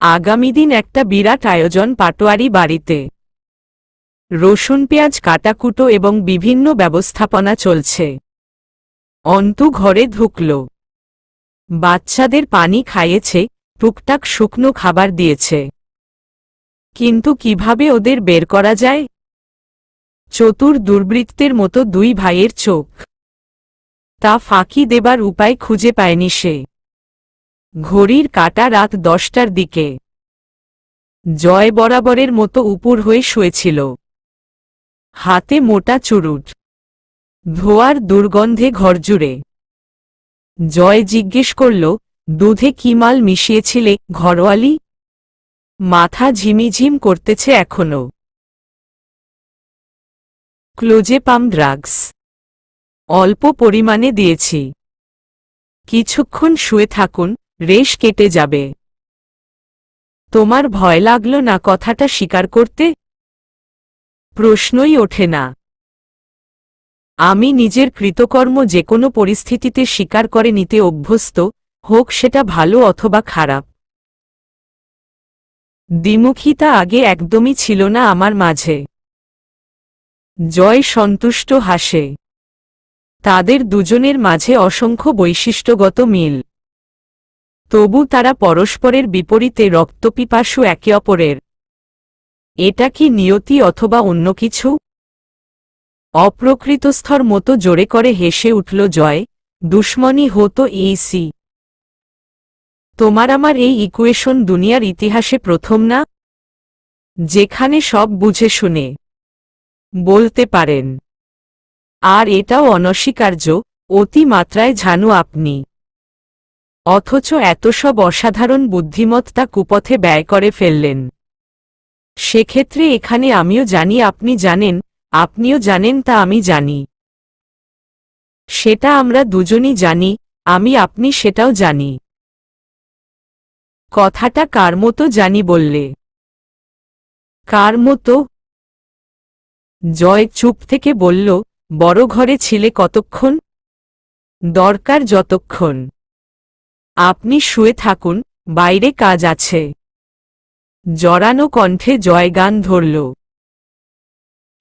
আগামী দিন একটা বিরাট আয়োজন পাটোয়ারি বাড়িতে। রসুন পেঁয়াজ কাটাকুটো এবং বিভিন্ন ব্যবস্থাপনা চলছে। অন্তু ঘরে ঢুকল। বাচ্চাদের পানি খাইয়েছে, টুকটাক শুকনো খাবার দিয়েছে। কিন্তু কিভাবে ওদের বের করা যায়? চতুর দুর্বৃত্তের মতো দুই ভাইয়ের চোখ। তা ফাঁকি দেবার উপায় খুঁজে পায়নি সে। ঘড়ির কাঁটা রাত 10টার দিকে। জয় বরাবরের মতো উপুর হয়ে শুয়েছিল। হাতে মোটা চুরুট। ধোয়ার দুর্গন্ধে ঘরজুড়ে। জয় জিজ্ঞেস করল, দুধে কি মাল মিশিয়েছিলে ঘরোয়ালি? মাথা ঝিমিঝিম করতেছে এখনো। ক্লোজেপাম ড্রাগস অল্প পরিমাণে দিয়েছি। কিছুক্ষণ শুয়ে থাকুন, রেশ কেটে যাবে। তোমার ভয় লাগলো না কথাটা স্বীকার করতে? প্রশ্নই ওঠে না। আমি নিজের কৃতকর্ম যে কোনো পরিস্থিতিতে স্বীকার করে নিতে অভ্যস্ত, হোক সেটা ভালো অথবা খারাপ। দ্বিমুখিতা আগে একদমই ছিল না আমার মাঝে। জয় সন্তুষ্ট হাসে। তাদের দুজনের মাঝে অসংখ্য বৈশিষ্ট্যগত মিল। তবু তারা পরস্পরের বিপরীতে রক্তপিপাসু একে অপরের। এটা কি নিয়তি অথবা অন্য কিছু? অপ্রকৃতস্থর মতো জোরে করে হেসে উঠল জয়। দুশ্মনী হতো এইসি। তোমার আমার এই ইকুয়েশন দুনিয়ার ইতিহাসে প্রথম না, যেখানে সব বুঝে শুনে বলতে পারেন। আর এটাও অনস্বীকার্য, অতিমাত্রায় ঝানু আপনি। অথচ এত সব অসাধারণ বুদ্ধিমত্তা কুপথে ব্যয় করে ফেললেন। সেক্ষেত্রে এখানে আমিও জানি আপনি জানেন, আপনিও জানেন তা আমি জানি। সেটা আমরা দুজনই জানি, আমি আপনি সেটাও জানি। কথাটা কার মতো জানি বললে? কার মতো? জয় চুপ থেকে বলল, বড় ঘরে ছিলে কতক্ষণ? দরকার যতক্ষণ। আপনি শুয়ে থাকুন, বাইরে কাজ আছে। জড়ানো কণ্ঠে জয় গান ধরল।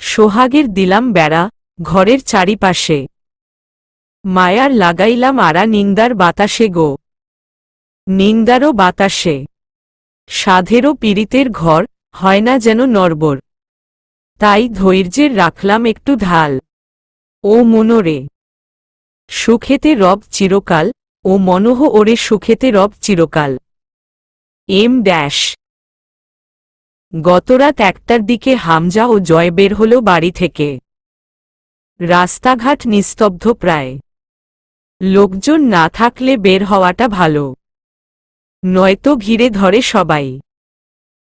সোহাগের দিলাম বেড়া, ঘরের চারিপাশে। মায়ার লাগাইলাম আড়া নিন্দার বাতাসে গো। নিন্দারও বাতাসে। সাধেরও পীড়িতের ঘর, হয় না যেন নড়বড়। তাই ধৈর্যের রাখলাম একটু ঢাল। ও মনোরে সুখেতে রব চিরকাল, ও মনোহ ওরে সুখেতে রব চিরকাল। M dash. গতরাত 1টার দিকে হামজা ও জয় বের হল বাড়ি থেকে। রাস্তাঘাট নিস্তব্ধ প্রায়। লোকজন না থাকলে বের হওয়াটা ভালো, নয়তো ঘিরে ধরে সবাই।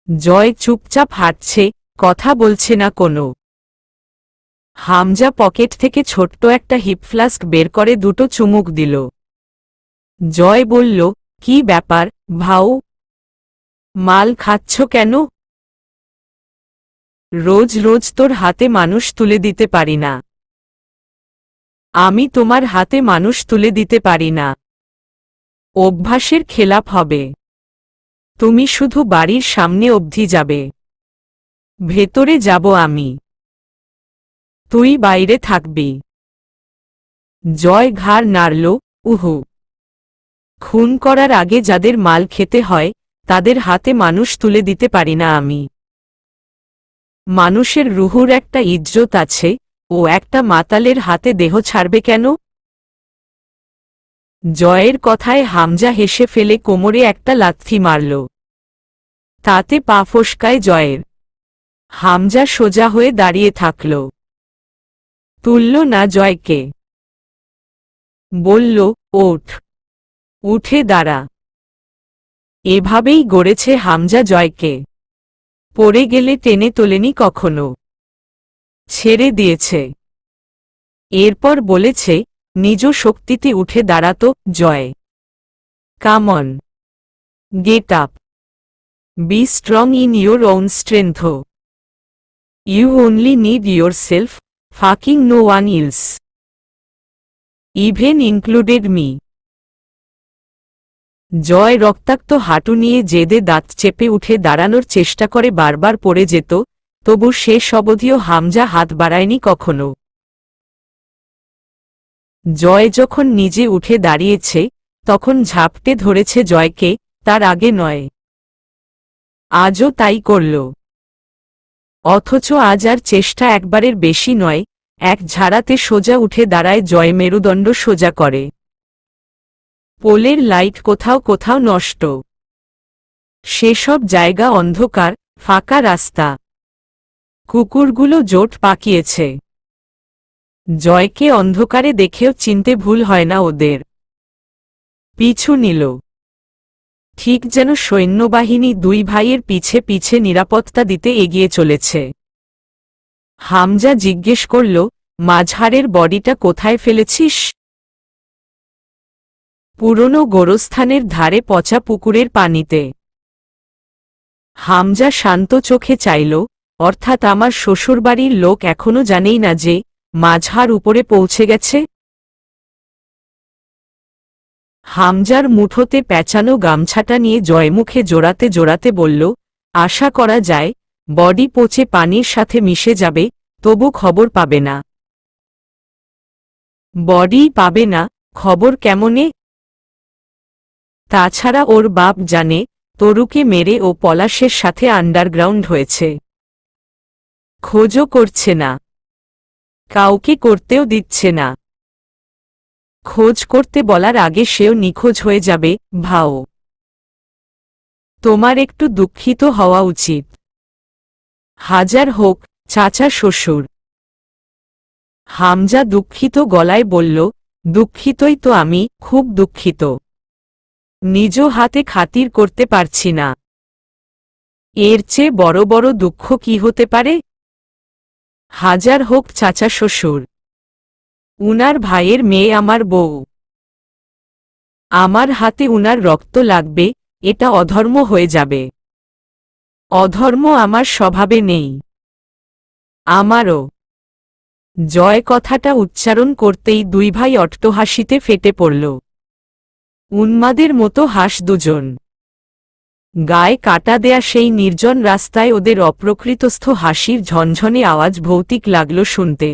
জয় চুপচাপ হাঁটছে, কথা বলছে না কোনো। হামজা পকেট থেকে ছোট্ট একটা হিপ ফ্লাস্ক বের করে দুটো চুমুক দিল। জয় বলল, কি ব্যাপার ভাও? মাল খাচ্ছ কেন? রোজ রোজ তোর হাতে মানুষ তুলে দিতে পারি না। আমি তোমার হাতে মানুষ তুলে দিতে পারি না। অভ্যাসের খেলাপ হবে। তুমি শুধু বাড়ির সামনে অবধি যাবে। ভেতরে যাব আমি। তুই বাইরে থাকবি। জয় ঘাড় নাড়ল, উহু। খুন করার আগে যাদের মাল খেতে হয়, তাদের হাতে মানুষ তুলে দিতে পারি না আমি। মানুষের রুহুর একটা ইজ্জত আছে, ও একটা মাতালের হাতে দেহ ছাড়বে কেন? জয়ের কথায় হামজা হেসে ফেলে কোমরে একটা লাথি মারল। তাতে পা ফসকায় জয়ের। হামজা সোজা হয়ে দাঁড়িয়ে থাকল। তুলল না জয়কে। বলল, ওঠ, উঠে দাঁড়া। এভাবেই গড়েছে হামজা জয়কে। পড়ে গেলে টেনে তোলেনি কখনো। ছেড়ে দিয়েছে। এরপর বলেছে, নিজ শক্তিতে উঠে দাঁড়াতো Joy. Come on, get up, be strong in your own strength. You only need yourself, fucking no one else, even included me. Joy রক্তাক্ত হাঁটু নিয়ে জেদে দাঁত চেপে উঠে দাঁড়ানোর চেষ্টা করে, বারবার পড়ে যেত, তবু শেষ অবধিও হামজা হাত বাড়ায়নি কখনো। জয় যখন নিজে উঠে দাঁড়িয়েছে, তখন ঝাপটে ধরেছে জয়কে, তার আগে নয়। আজও তাই করল। অথচ আজ আর চেষ্টা একবারের বেশি নয়, এক ঝাড়াতে সোজা উঠে দাঁড়ায় জয়, মেরুদণ্ড সোজা করে। পোলের লাইট কোথাও কোথাও নষ্ট। সেসব জায়গা অন্ধকার, ফাঁকা রাস্তা। কুকুরগুলো জোট পাকিয়েছে। জয়কে অন্ধকারে দেখেও চিনতে ভুল হয় না ওদের। পিছু নিল। ঠিক যেন সৈন্যবাহিনী দুই ভাইয়ের পিছে পিছে নিরাপত্তা দিতে এগিয়ে চলেছে। হামজা জিজ্ঞেস করল, মাঝহারের বডিটা কোথায় ফেলেছিস? পুরনো গোরস্থানের ধারে পচা পুকুরের পানিতে। হামজা শান্ত চোখে চাইল, অর্থাৎ আমার শ্বশুরবাড়ির লোক এখনো জানেই না যে মাঝহার উপরে পৌঁছে গেছে? হামজার মুঠোতে পেঁচানো গামছাটা নিয়ে জয়মুখে জোড়াতে জোড়াতে বলল, আশা করা যায় বডি পচে পানির সাথে মিশে যাবে, তবু খবর পাবে না। বডি পাবে না, খবর কেমনে? তাছাড়া ওর বাপ জানে তরুকে মেরে ও পলাশের সাথে আন্ডারগ্রাউন্ড হয়েছে। খোঁজও করছে না, কাউকে করতেও দিচ্ছে না। খোঁজ করতে বলার আগে সেও নিখোঁজ হয়ে যাবে। ভাও, তোমার একটু দুঃখিত হওয়া উচিত। হাজার হোক চাচা শ্বশুর। হামজা দুঃখিত গলায় বলল, দুঃখিতই তো আমি, খুব দুঃখিত। নিজ হাতে খাতির করতে পারছি না। এর চেয়ে বড় বড় দুঃখ কি হতে পারে? হাজার হোক চাচা শ্বশুর। উনার ভাইয়ের মেয়ে আমার বউ। আমার হাতে উনার রক্ত লাগবে, এটা অধর্ম হয়ে যাবে। অধর্ম আমার স্বভাবে নেই। আমারও। জয় কথাটা উচ্চারণ করতেই দুই ভাই অট্টহাসিতে ফেটে পড়ল। উন্মাদের মতো হাস দুজন। গায়ে কাটা দেয়া সেই নির্জন রাস্তায় ওদের অপ্রকৃতস্থ হাসির ঝনঝনে আওয়াজ ভৌতিক লাগল শুনতে।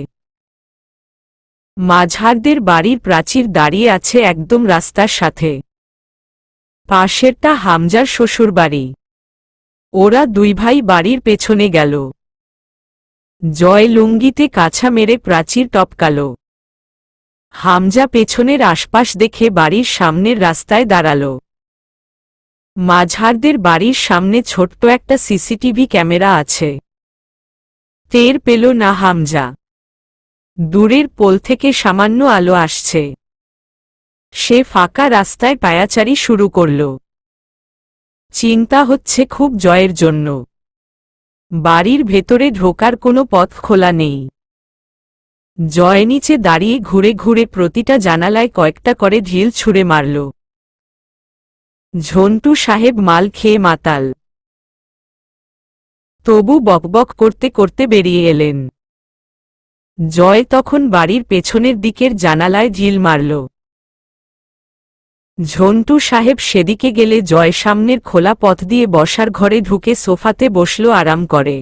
মাঝহারদের বাড়ির প্রাচীর দাঁড়িয়ে আছে একদম রাস্তার সাথে। পাশেরটা হামজার শ্বশুরবাড়ি। ওরা দুই ভাই বাড়ির পেছনে গেল। জয় লুঙ্গিতে কাছা মেরে প্রাচীর টপকাল। হামজা পেছনের আশপাশ দেখে বাড়ির সামনের রাস্তায় দাঁড়াল। মাঝহারদের বাড়ির সামনে ছোট্ট একটা সিসিটিভি ক্যামেরা আছে। টের পেল না হামজা। দূরের পোল থেকে সামান্য আলো আসছে। সে ফাঁকা রাস্তায় পায়াচারি শুরু করল। চিন্তা হচ্ছে খুব জয়ের জন্য। বাড়ির ভেতরে ঢোকার কোনো পথ খোলা নেই। জয় নিচে দাঁড়িয়ে ঘুরে ঘুরে প্রতিটা জানালায় কয়েকটা করে ঢিল ছুঁড়ে মারল। ঝন্টু সাহেব মাল খেয়ে মাতাল। তবু বকবক করতে করতে বেরিয়ে এলেন। জয় তখন বাড়ির পেছনের দিকের জানালায় ঢিল মারল। ঝন্টু সাহেব সেদিকে গেলে জয় সামনের খোলা পথ দিয়ে বসার ঘরে ঢুকে সোফাতে বসল আরাম করে।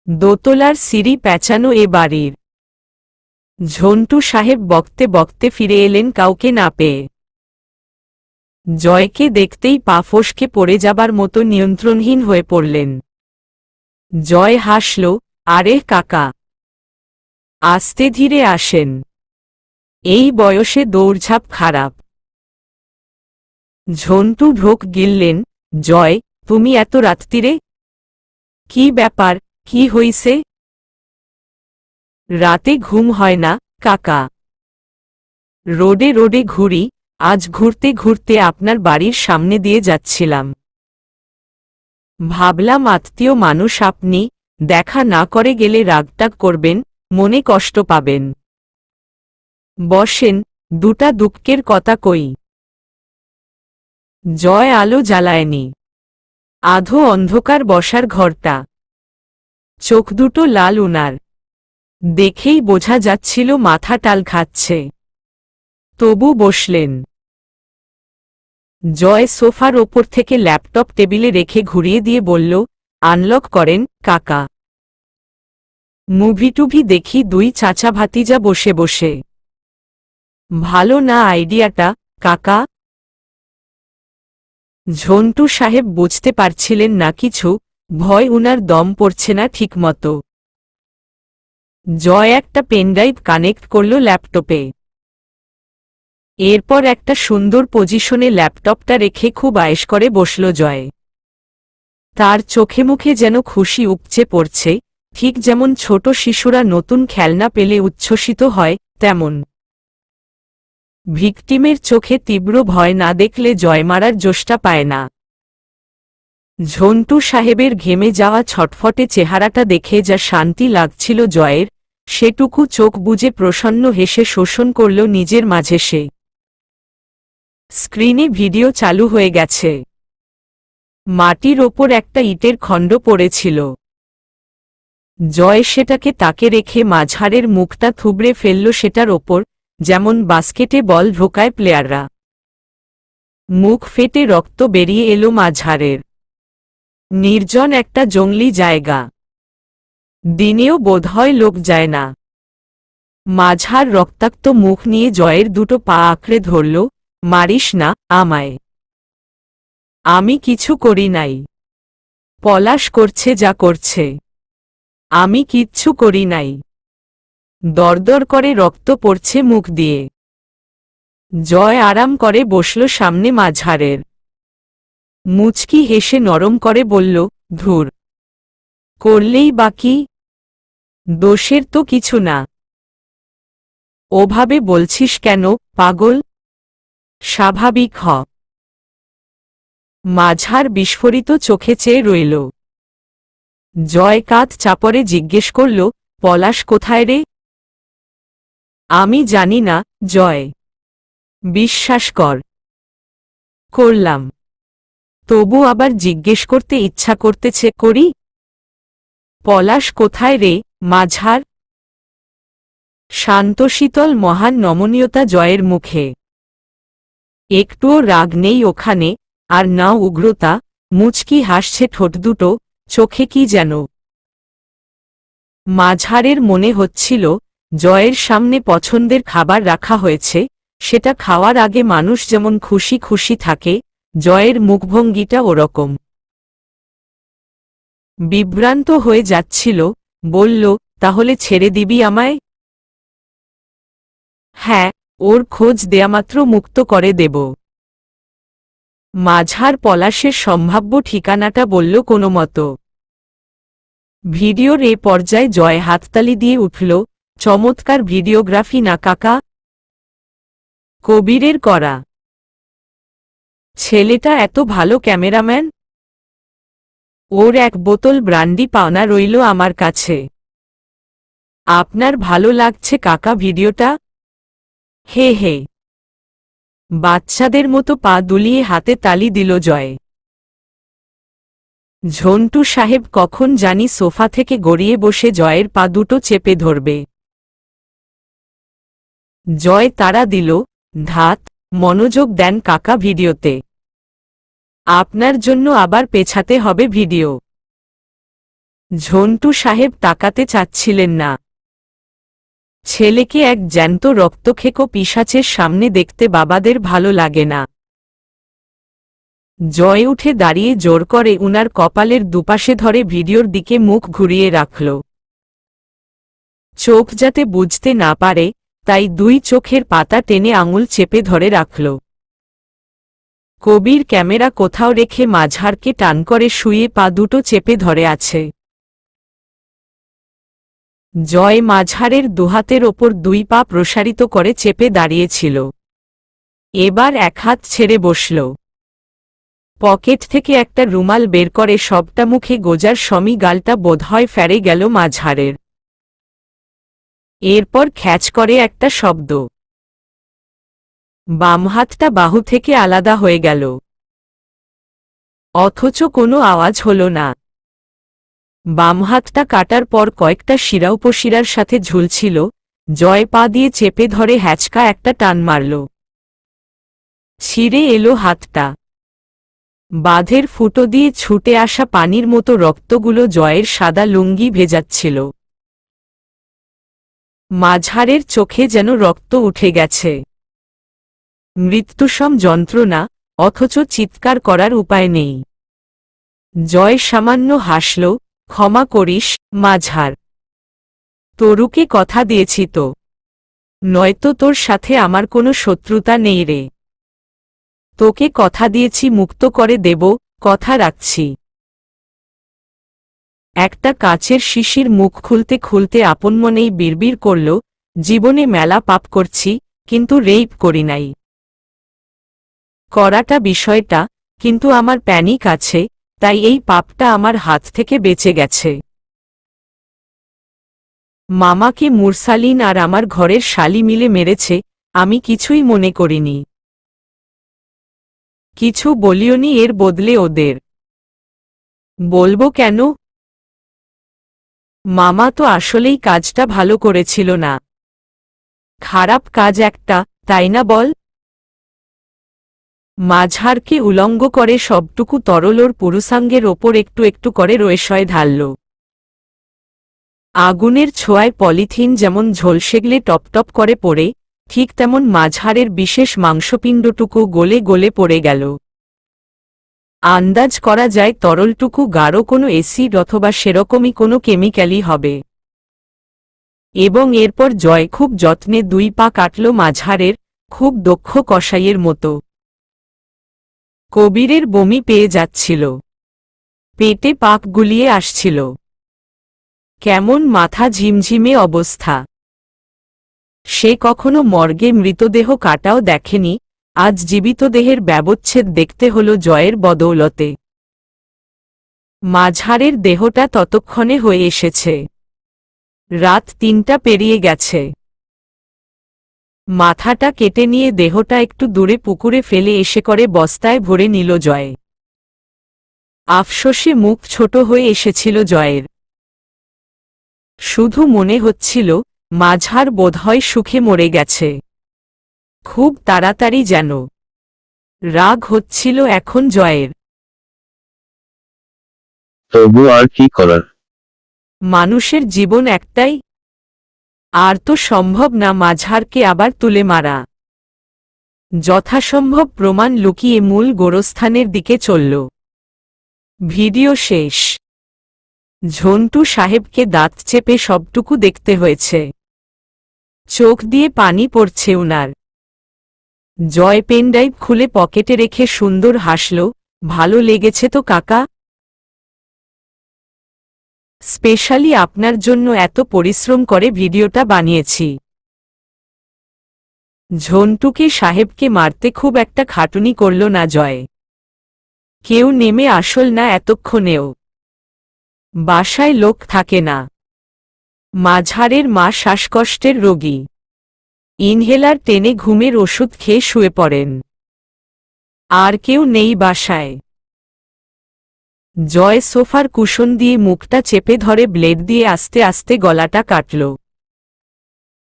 দোতলার সিঁড়ি পেঁচানো এ বাড়ির। ঝন্টু সাহেব বকতে বকতে ফিরে এলেন কাউকে না পেয়ে। জয়কে দেখতেই পা ফসকে পড়ে যাবার মতো নিয়ন্ত্রণহীন হয়ে পড়লেন। জয় হাসল, আরে কাকা, আস্তে ধীরে আসেন। এই বয়সে দৌড়ঝাঁপ খারাপ। ঝন্টু ঢোক গিললেন, জয়, তুমি এত রাত্তিরে? কি ব্যাপার, কি হইছে? রাতে ঘুম হয় না কাকা। রোডে রোডে ঘুরি, আজ ঘুরতে ঘুরতে আপনার বাড়ির সামনে দিয়ে যাচ্ছিলাম। ভাবলাম আত্মীয় মানুষ আপনি, দেখা না করে গেলে রাগটাগ করবেন, মনে কষ্ট পাবেন। বসেন, দুটা দুঃখের কথা কই। জয় আলো জ্বালায়নি। আধো অন্ধকার বসার ঘরটা। চোখ দুটো লাল উনার। দেখেই বোঝা যাচ্ছিল মাথা টাল খাচ্ছে। তবু বসলেন। জয় সোফার ওপর থেকে ল্যাপটপ টেবিলে রেখে ঘুরিয়ে দিয়ে বলল, আনলক করেন কাকা। মুভি টুভি দেখি দুই চাচা ভাতিজা বসে বসে। ভালো না আইডিয়াটা কাকা? ঝন্টু সাহেব বুঝতে পারছিলেন না কিছু, ভয় উনার দম পড়ছে না ঠিকমতো। জয় একটা পেনড্রাইভ কানেক্ট করল ল্যাপটপে। এরপর একটা সুন্দর পজিশনে ল্যাপটপটা রেখে খুব আয়েশ করে বসল জয়। তার চোখে মুখে যেন খুশি উপচে পড়ছে, ঠিক যেমন ছোট শিশুরা নতুন খেলনা পেলে উচ্ছ্বসিত হয় তেমন। ভিকটিমের চোখে তীব্র ভয় না দেখলে জয় মারার জোশটা পায় না। ঝন্টু সাহেবের ঘেমে যাওয়া ছটফটে চেহারাটা দেখে যা শান্তি লাগছিল জয়ের, সেটুকু চোখ বুজে প্রসন্ন হেসে শোষণ করল নিজের মাঝে সে। স্ক্রিনে ভিডিও চালু হয়ে গেছে। মাটির ওপর একটা ইটের খণ্ড পড়েছিল। জয় সেটাকে তাকে রেখে মাঝারের মুখটা থুবড়ে ফেলল সেটার ওপর, যেমন বাস্কেটে বল ঢোকায় প্লেয়াররা। মুখ ফেটে রক্ত বেরিয়ে এলো মাঝারের। নির্জন একটা জঙ্গলি জায়গা। দিনেও বোধহয় লোক যায় না। মাঝার রক্তাক্ত মুখ নিয়ে জয়ের দুটো পা আঁকড়ে ধরল। মারিস না আমায়। আমি কিছু করি নাই। পলাশ করছে যা করছে। আমি কিচ্ছু করি নাই। দরদর করে রক্ত পড়ছে মুখ দিয়ে। জয় আরাম করে বসল সামনে মাঝারের। মুচকি হেসে নরম করে বলল, ধুর, করলেই বাকি, দোষের তো কিছু না। ওভাবে বলছিস কেন পাগল? স্বাভাবিক হ। মাঝার বিস্ফোরিত চোখে চেয়ে রইল। জয় কাঁধ চাপড়ে জিজ্ঞেস করল, পলাশ কোথায় রে? আমি জানি না জয়। বিশ্বাস কর। করলাম। তবু আবার জিজ্ঞেস করতে ইচ্ছা করতেছে, করি। পলাশ কোথায় রে মাঝার? শান্তশীতল মহান নমনীয়তা জয়ের মুখে। একটুও রাগ নেই ওখানে, আর না উগ্রতা। মুচকি হাসছে ঠোঁট দুটো, চোখে কি যেন। মাঝারের মনে হচ্ছিল জয়ের সামনে পছন্দের খাবার রাখা হয়েছে, সেটা খাওয়ার আগে মানুষ যেমন খুশি খুশি থাকে, জয়ের মুখভঙ্গিটা ওরকম। বিভ্রান্ত হয়ে যাচ্ছিল, বলল, তাহলে ছেড়ে দিবি আমায়? হ্যাঁ, ওর খোঁজ দেয়ামাত্র মুক্ত করে দেব। মাঝার পলাশের সম্ভাব্য ঠিকানাটা বলল কোনো মতো। ভিডিওর এ পর্যায়ে জয় হাততালি দিয়ে উঠল, চমৎকার ভিডিওগ্রাফি না কাকা? কবিরের করা। ছেলেটা এত ভালো ক্যামেরাম্যান। ওর এক বোতল ব্রান্ডি পাওনা রইল আমার কাছে। আপনার ভালো লাগছে কাকা ভিডিওটা? হে হে। বাচ্চাদের মতো পা দুলিয়ে হাতে তালি দিল জয়। ঝন্টু সাহেব কখন জানি সোফা থেকে গড়িয়ে বসে জয়ের পা দুটো চেপে ধরবে। জয় তাড়া দিল, ধাত, মনোযোগ দেন কাকা ভিডিওতে। আপনার জন্য আবার পেছাতে হবে ভিডিও। ঝন্টু সাহেব তাকাতে চাচ্ছিলেন না। ছেলেকে এক জ্যান্ত রক্তখেকো পিশাচের সামনে দেখতে বাবাদের ভালো লাগে না। জয় উঠে দাঁড়িয়ে জোর করে উনার কপালের দুপাশে ধরে ভিডিওর দিকে মুখ ঘুরিয়ে রাখল। চোখ যাতে বুঝতে না পারে, তাই দুই চোখের পাতা টেনে আঙুল চেপে ধরে রাখল। কবির ক্যামেরা কোথাও রেখে মাঝারকে টান করে শুয়ে পা দুটো চেপে ধরে আছে। জয় মাঝারের দুহাতের ওপর দুই পা প্রসারিত করে চেপে দাঁড়িয়েছিল। এবার এক হাত ছেড়ে বসল। পকেট থেকে একটা রুমাল বের করে সবটা মুখে গোজার সমী গালটা বোধহয় ফেরে গেল মাঝারের। এরপর খ্যাচ করে একটা শব্দ। বাম হাতটা বাহু থেকে আলাদা হয়ে গেল। অথচ কোনো আওয়াজ হল না। বাম হাতটা কাটার পর কয়েকটা শিরা উপশিরার সাথে ঝুলছিল। জয় পা দিয়ে চেপে ধরে হ্যাচকা একটা টান মারল। ছিঁড়ে এলো হাতটা। বাঁধের ফুটো দিয়ে ছুটে আসা পানির মতো রক্তগুলো জয়ের সাদা লুঙ্গি ভেজাচ্ছিল। মাঝারের চোখে যেন রক্ত উঠে গেছে। মৃত্যুসম যন্ত্রণা, অথচ চিৎকার করার উপায় নেই। জয় সামান্য হাসল, ক্ষমা করিস মাঝার। তরুকে কথা দিয়েছি তো। নয়তো তোর সাথে আমার কোনো শত্রুতা নেই রে। তোকে কথা দিয়েছি মুক্ত করে দেব, কথা রাখছি। একটা কাচের শিশির মুখ খুলতে খুলতে আপন মনেই বিড়বিড় করল, জীবনে মেলা পাপ করছি, কিন্তু রেপ করি নাই। করাটা বিষয়টা, কিন্তু আমার প্যানিক আছে, তাই এই পাপটা আমার হাত থেকে বেঁচে গেছে। মামাকে মুরসালিন আর আমার ঘরের শালি মিলে মেরেছে, আমি কিছুই মনে করিনি। কিছু বলিওনি এর বদলে ওদের? বলবো কেন? মামা তো আসলেই কাজটা ভালো করেছিল না। খারাপ কাজ একটা, তাই না বল? মাঝহারকে উলঙ্গ করে সবটুকু তরল ওর পুরুষাঙ্গের ওপর একটু একটু করে রয়েশয় ঢালল। আগুনের ছোঁয়ায় পলিথিন যেমন ঝলসে টপটপ করে পড়ে, ঠিক তেমন মাঝহারের বিশেষ মাংসপিণ্ডটুকু গলে গলে পড়ে গেল। আন্দাজ করা যায় তরলটুকু গাঢ় কোনো এসিড অথবা সেরকমই কোনো কেমিক্যালই হবে। এবং এরপর জয় খুব যত্নে 2 পা কাটল মাঝহারের, খুব দক্ষ কসাইয়ের মতো। কবিরের বমি পেয়ে যাচ্ছিল। পেটে পাক গুলিয়ে আসছিল। কেমন মাথা ঝিমঝিমে অবস্থা। সে কখনো মর্গে মৃতদেহ কাটাও দেখেনি, আজ জীবিত দেহের ব্যবচ্ছেদ দেখতে হল জয়ের বদৌলতে। মাঝহারের দেহটা ততক্ষণে হয়ে এসেছে। রাত 3টা পেরিয়ে গেছে। মাথাটা কেটে নিয়ে দেহটা একটু দূরে পুকুরে ফেলে এসে করে বস্তায় ভরে নিল জয়। আফসোসে মুখ ছোট হয়ে এসেছিল জয়ের। শুধু মনে হচ্ছিল, মাঝহার বোধহয় সুখে মরে গেছে। খুব তাড়াতাড়ি যেন। রাগ হচ্ছিল এখন জয়ের। তবু আর কি করার? মানুষের জীবন একটাই। আর তো সম্ভব না মাঝহারকে আবার তুলে মারা। যথাসম্ভব প্রমাণ লুকিয়ে মূল গোরস্থানের দিকে চলল। ভিডিও শেষ। ঝন্টু সাহেবকে দাঁত চেপে সবটুকু দেখতে হয়েছে। চোখ দিয়ে পানি পড়ছে উনার। জয় পেনড্রাইভ খুলে পকেটে রেখে সুন্দর হাসল, ভালো লেগেছে তো কাকা? স্পেশালি আপনার জন্য এত পরিশ্রম করে ভিডিওটা বানিয়েছি। ঝন্টুকে সাহেবকে মারতে খুব একটা খাটুনি করল না জয়। কেউ নেমে আসল না এতক্ষণেও। বাসায় লোক থাকে না। মাঝহারের মা শ্বাসকষ্টের রোগী। ইনহেলার টেনে ঘুমের ওষুধ খেয়ে শুয়ে পড়েন। আর কেউ নেই বাসায়। জয় সোফার কুশন দিয়ে মুখটা চেপে ধরে ব্লেড দিয়ে আস্তে আস্তে গলাটা কাটল।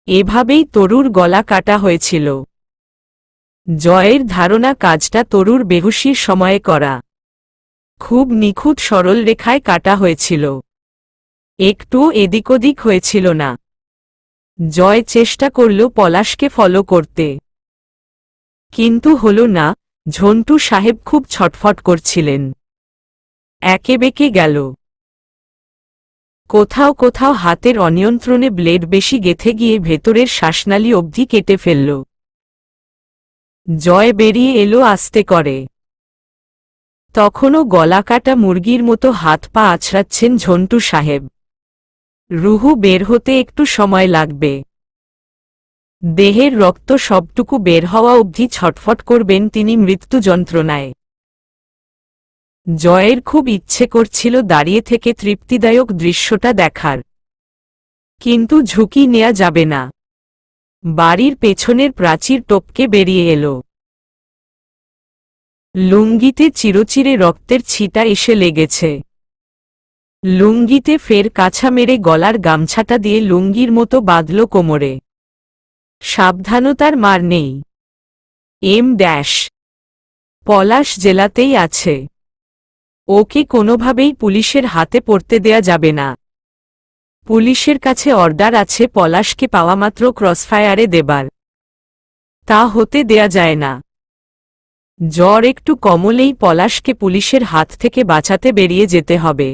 এভাবেই তরুর গলা কাটা হয়েছিল। জয়ের ধারণা কাজটা তরুর বেহুশির সময়ে করা। খুব নিখুঁত সরল রেখায় কাটা হয়েছিল। একটুও এদিক ওদিক হয়েছিল না। জয় চেষ্টা করল পলাশকে ফলো করতে। কিন্তু হল না, ঝন্টু সাহেব খুব ছটফট করছিলেন। একে বেঁকে গেল। কোথাও কোথাও হাতের অনিয়ন্ত্রণে ব্লেড বেশি গেঁথে গিয়ে ভেতরের শ্বাসনালী অবধি কেটে ফেলল। জয় বেরিয়ে এলো আস্তে করে। তখনও গলা কাটা মুরগির মতো হাত পা আছড়াচ্ছেন ঝন্টু সাহেব। রুহু বের হতে একটু সময় লাগবে। দেহের রক্ত সবটুকু বের হওয়া অবধি ছটফট করবেন তিনি মৃত্যু যন্ত্রণায়। জয়ের খুব ইচ্ছে করছিল দাঁড়িয়ে থেকে তৃপ্তিদায়ক দৃশ্যটা দেখার। কিন্তু ঝুঁকি নেয়া যাবে না। বাড়ির পেছনের প্রাচীর টপকে বেরিয়ে এলো। লুঙ্গিতে চিরচিরে রক্তের ছিটা এসে লেগেছে। লুঙ্গিতে ফের কাছা মেরে গলার গামছাটা দিয়ে লুঙ্গির মতো বাঁধল কোমরে। সাবধানতার মার নেই। পলাশ জেলাতেই আছে। ওকে কোনোভাবেই পুলিশের হাতে পড়তে দেয়া যাবে না। পুলিশের কাছে অর্ডার আছে পলাশকে পাওয়ামাত্র ক্রসফায়ারে দেবার। তা হতে দেয়া যায় না। জ্বর একটু কমলেই পলাশকে পুলিশের হাত থেকে বাঁচাতে বেরিয়ে যেতে হবে।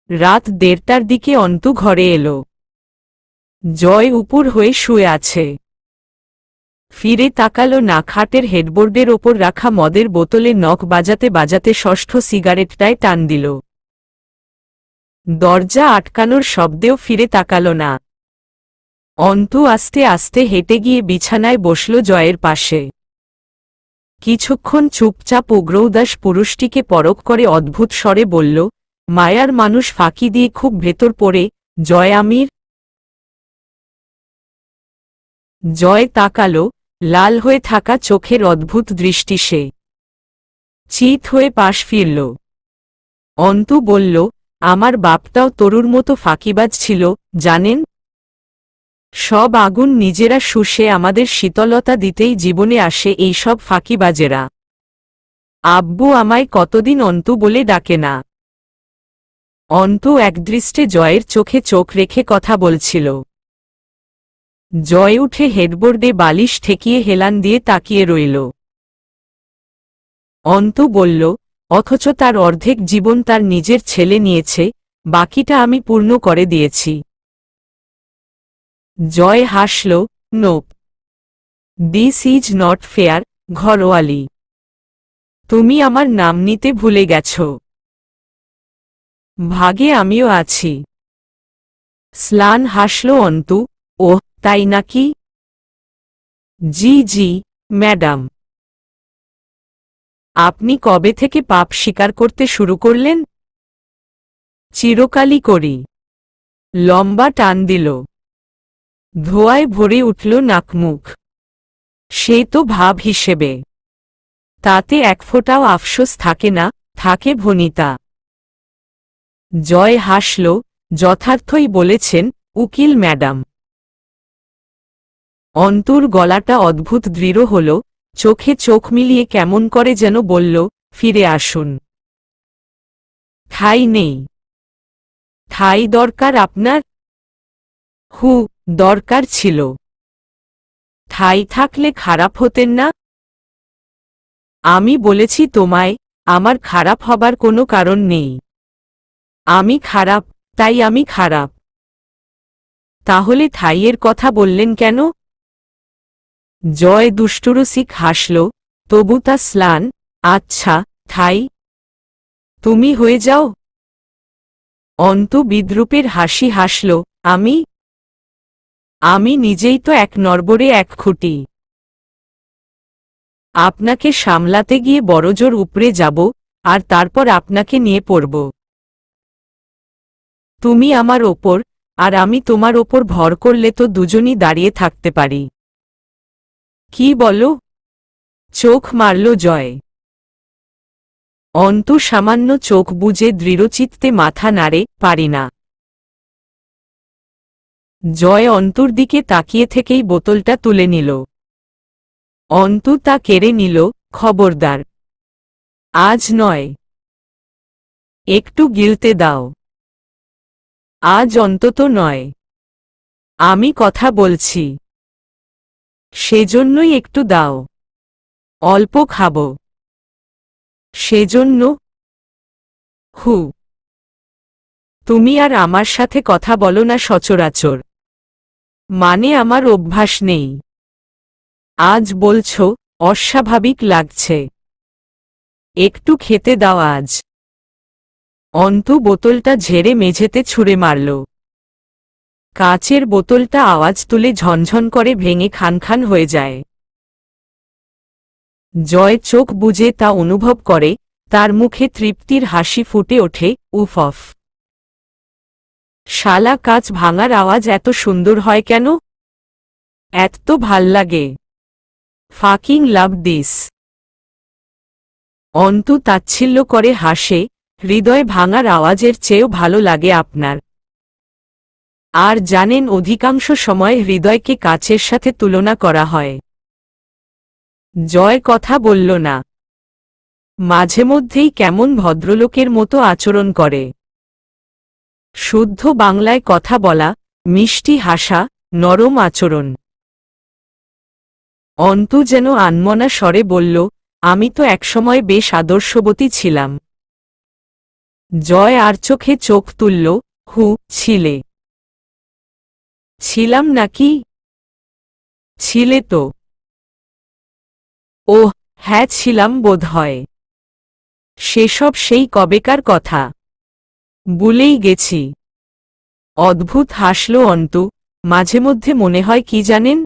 রাত 1:30টার দিকে অন্তু ঘরে এলো। জয় উপুর হয়ে শুয়ে আছে। ফিরে তাকালো না, খাটের হেডবোর্ডের ওপর রাখা মদের বোতলে নখ বাজাতে বাজাতে ষষ্ঠ সিগারেটটায় টান দিল। দরজা আটকানোর শব্দেও ফিরে তাকালো না। অন্তু আস্তে আস্তে হেঁটে গিয়ে বিছানায় বসল জয়ের পাশে। কিছুক্ষণ চুপচাপ উগ্রউদাস পুরুষটিকে পরখ করে অদ্ভুত স্বরে বলল, মায়ার মানুষ ফাঁকি দিয়ে খুব ভেতর পড়ে, জয় আমির। জয় তাকালো, লাল হয়ে থাকা চোখের অদ্ভুত দৃষ্টি সে। চিত হয়ে পাশ ফিরল। অন্তু বলল, আমার বাপটাও তরুর মতো ফাঁকিবাজ ছিল, জানেন? সব আগুন নিজেরা শুষে আমাদের শীতলতা দিতেই জীবনে আসে এই সব ফাঁকিবাজেরা। আব্বু আমায় কতদিন অন্তু বলে ডাকে না। অন্তু একদৃষ্টে জয়ের চোখে চোখ রেখে কথা বলছিল। জয় উঠে হেডবোর্ডে বালিশ ঠেকিয়ে হেলান দিয়ে তাকিয়ে রইল। অন্তু বলল, অথচ তার অর্ধেক জীবন তার নিজের ছেলে নিয়েছে, বাকিটা আমি পূর্ণ করে দিয়েছি। জয় হাসল, nope, this is not fair, ঘরোয়ালি। তুমি আমার নাম নিতে ভুলে গেছ। ভাগে আমিও আছি। স্লান হাসল অন্তু, ওহ তাই নাকি? জি জি ম্যাডাম। আপনি কবে থেকে পাপ স্বীকার করতে শুরু করলেন? চিরকালই করি। লম্বা টান দিল। ধোঁয়ায় ভরে উঠল নাকমুখ। সেই তো ভাব হিসেবে। তাতে এক ফোঁটাও আফসোস থাকে না, থাকে ভনিতা। জয় হাসল, যথার্থই বলেছেন, উকিল ম্যাডাম। অন্তুর গলাটা অদ্ভুত দৃঢ় হল, চোখে চোখ মিলিয়ে কেমন করে যেন বলল, ফিরে আসুন। ঠাঁই নেই। ঠাঁই দরকার আপনার? হু, দরকার ছিল। ঠাঁই থাকলে খারাপ হতেন না? আমি বলেছি তোমায়, আমার খারাপ হবার কোনো কারণ নেই। আমি খারাপ, তাই আমি খারাপ। তাহলে ঠাঁইয়ের কথা বললেন কেন? জয় দুষ্টুরসিক হাসল, তবু তা স্লান, আচ্ছা, ঠাই তুমি হয়ে যাও। অন্তু বিদ্রূপের হাসি হাসল, আমি? আমি নিজেই তো এক নরবরে এক খুঁটি। আপনাকে সামলাতে গিয়ে বড়জোর উপরে যাব, আর তারপর আপনাকে নিয়ে পড়ব। তুমি আমার ওপর, আর আমি তোমার ওপর ভর করলে তো দুজনই দাঁড়িয়ে থাকতে পারি। কি বলো? চোখ মারল জয়। অন্তু সামান্য চোখ বুজে দৃঢ়চিত্তে মাথা নাড়ে, পারি না। জয় অন্তুর দিকে তাকিয়ে থেকেই বোতলটা তুলে নিল। অন্তু তা কেড়ে নিল, খবরদার। আজ নয়। একটু গিলতে দাও। আজ অন্তত নয়। আমি কথা বলছি। সেজন্যই একটু দাও। অল্প খাব। সেজন্য? হু। তুমি আর আমার সাথে কথা বলো না সচরাচর। মানে আমার অভ্যাস নেই। আজ বলছো, অস্বাভাবিক লাগছে। একটু খেতে দাও আজ। অন্তু বোতলটা ঝেড়ে মেঝেতে ছুঁড়ে মারল। কাচের বোতলটা আওয়াজ তুলে ঝনঝন করে ভেঙে খানখান হয়ে যায়। জয় চোখ বুজে তা অনুভব করে, তার মুখে তৃপ্তির হাসি ফুটে ওঠে, উফ অফ। শালা কাচ ভাঙার আওয়াজ এত সুন্দর হয় কেন? এত ভাল লাগে। Fucking love this. অন্তু তাচ্ছিল্য করে হাসে, হৃদয় ভাঙার আওয়াজের চেয়েও ভালো লাগে আপনার। আর জানেন অধিকাংশ সময় হৃদয়কে কাচের সাথে তুলনা করা হয়। জয় কথা বলল না। মাঝে মধ্যেই কেমন ভদ্রলোকের মতো আচরণ করে। শুদ্ধ বাংলায় কথা বলা, মিষ্টি হাসা, নরম আচরণ। অন্তু যেন আনমনা স্বরে বলল, আমি তো একসময় বেশ আদর্শবতী ছিলাম। জয় আর চোখে চোখ তুলল, হু, ছিলে। ছিলাম নাকি? ছিলে তো। ওহ, হ্যাঁ ছিলাম বোধহয়। সেসব সেই কবেকার কথা। ভুলেই গেছি। অদ্ভুত হাসল অন্তু, মাঝে মধ্যে মনে হয় কি জানেন,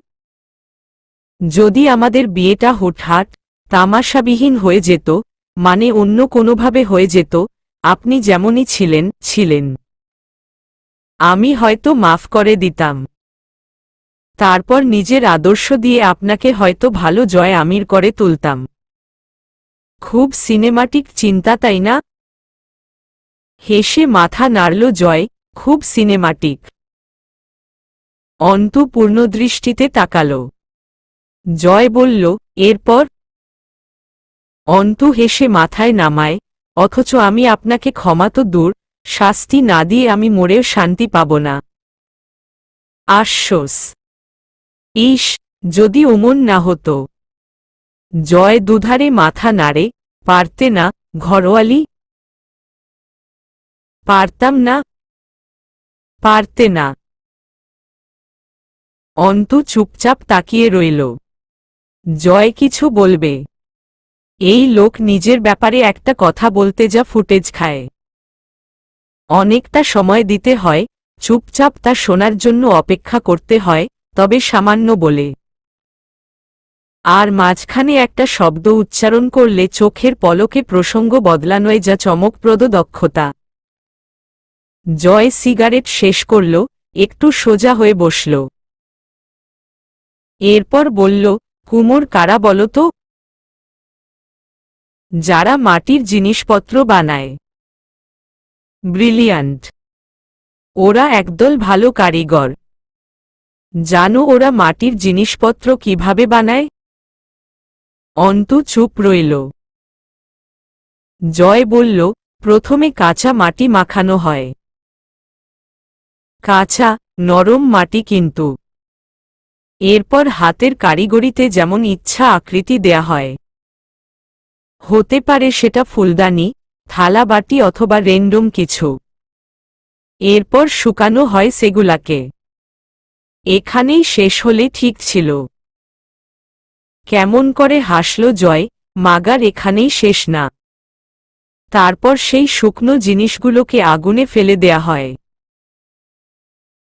যদি আমাদের বিয়েটা হুটহাট তামাশাবিহীন হয়ে যেত, মানে অন্য কোনোভাবে হয়ে যেত, আপনি যেমনই ছিলেন, আমি হয়তো মাফ করে দিতাম। তারপর নিজের আদর্শ দিয়ে আপনাকে হয়তো ভালো জয় আমির করে তুলতাম। খুব সিনেমাটিক চিন্তা, তাই না? হেসে মাথা নাড়ল জয়। খুব সিনেমাটিক। অন্তু পূর্ণদৃষ্টিতে তাকাল। জয় বলল, এরপর? অন্তু হেসে মাথায় নামায়, অথচ আমি আপনাকে ক্ষমা তো দূর, শাস্তি না দিয়ে আমি মরেও শান্তি পাব না। আশ্বাস। ইস, যদি ওমন না হতো। জয় দুধারে মাথা নাড়ে, পারতে না ঘরোয়ালি? পারতাম না। পারতে না। অন্তু চুপচাপ তাকিয়ে রইল। জয় কিছু বলবে। এই লোক নিজের ব্যাপারে একটা কথা বলতে যা ফুটেজ খায়। অনেকটা সময় দিতে হয়, চুপচাপ তা শোনার জন্য অপেক্ষা করতে হয়, তবে সামান্য বলে। আর মাঝখানে একটা শব্দ উচ্চারণ করলে চোখের পলকে প্রসঙ্গ বদলানোয় যা চমকপ্রদ দক্ষতা। জয় সিগারেট শেষ করল, একটু সোজা হয়ে বসল। এরপর বলল, কুমোর কারা বলো তো? যারা মাটির জিনিসপত্র বানায়। ব্রিলিয়ান্ট। ওরা একদল ভালো কারিগর। জানো ওরা মাটির জিনিসপত্র কিভাবে বানায়? অন্তু চুপ রইল। জয় বলল, প্রথমে কাঁচা মাটি মাখানো হয়। কাঁচা, নরম মাটি কিন্তু। এরপর হাতের কারিগরিতে যেমন ইচ্ছা আকৃতি দেয়া হয়। হতে পারে সেটা ফুলদানি, থালা বাটি অথবা রেন্ডম কিছু। এরপর শুকানো হয় সেগুলাকে। এখানেই শেষ হলে ঠিক ছিল। কেমন করে হাসল জয়। মাগার এখানেই শেষ না। তারপর সেই শুকনো জিনিসগুলোকে আগুনে ফেলে দেয়া হয়।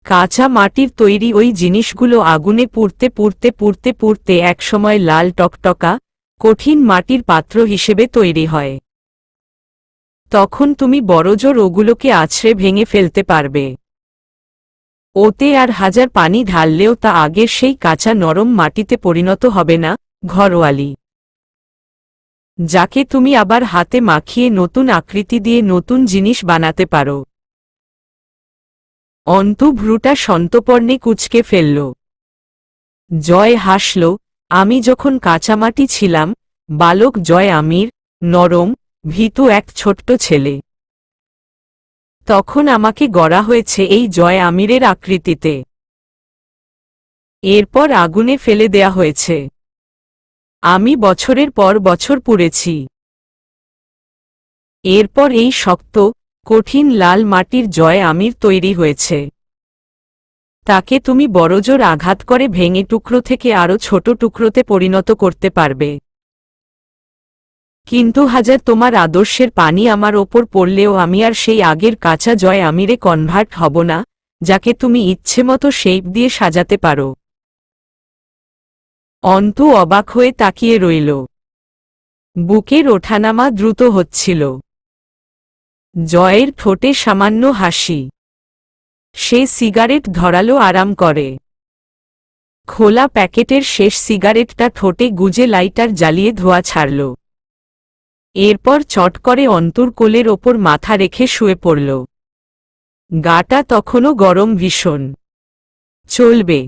কাঁচা মাটির তৈরি ওই জিনিসগুলো আগুনে পুড়তে পুড়তে পুড়তে পুড়তে একসময় লাল টকটকা, কঠিন মাটির পাত্র হিসেবে তৈরি হয়। তখন তুমি বড়জোর ওগুলোকে আছড়ে ভেঙে ফেলতে পারবে। ওতে আর হাজার পানি ঢাললেও তা আগের সেই কাঁচা নরম মাটিতে পরিণত হবে না, ঘরোয়ালি। যাকে তুমি আবার হাতে মাখিয়ে নতুন আকৃতি দিয়ে নতুন জিনিস বানাতে পারো। অন্তু ভ্রুটা সন্তর্পণে কুঁচকে ফেলল। জয় হাসল, আমি যখন কাঁচামাটি ছিলাম, বালক জয় আমির, নরম, ভীতু এক ছোট্ট ছেলে। তখন আমাকে গড়া হয়েছে এই জয় আমিরের আকৃতিতে। এরপর আগুনে ফেলে দেয়া হয়েছে। আমি বছরের পর বছর পুড়েছি। এরপর এই শক্ত, কঠিন লাল মাটির জয় আমির তৈরি হয়েছে। তাকে তুমি বড়জোর আঘাত করে ভেঙে টুকরো থেকে আরও ছোট টুকরোতে পরিণত করতে পারবে। কিন্তু হাজার তোমার আদর্শের পানি আমার ওপর পড়লেও আমি আর সেই আগের কাঁচা জয় আমিরে কনভার্ট হব না, যাকে তুমি ইচ্ছেমতো শেপ দিয়ে সাজাতে পারো। অন্তু অবাক হয়ে তাকিয়ে রইল। বুকের ওঠানামা দ্রুত হচ্ছিল। জয়ের ঠোঁটে সামান্য হাসি। সে সিগারেট ধরালো আরাম করে। খোলা প্যাকেটের শেষ সিগারেটটা ঠোঁটে গুজে লাইটার জ্বালিয়ে ধোঁয়া ছাড়ল। এরপর চট করে অন্তুর কোলের ওপর মাথা রেখে শুয়ে পড়ল। গাটা তখনও গরম ভীষণ। চলবে।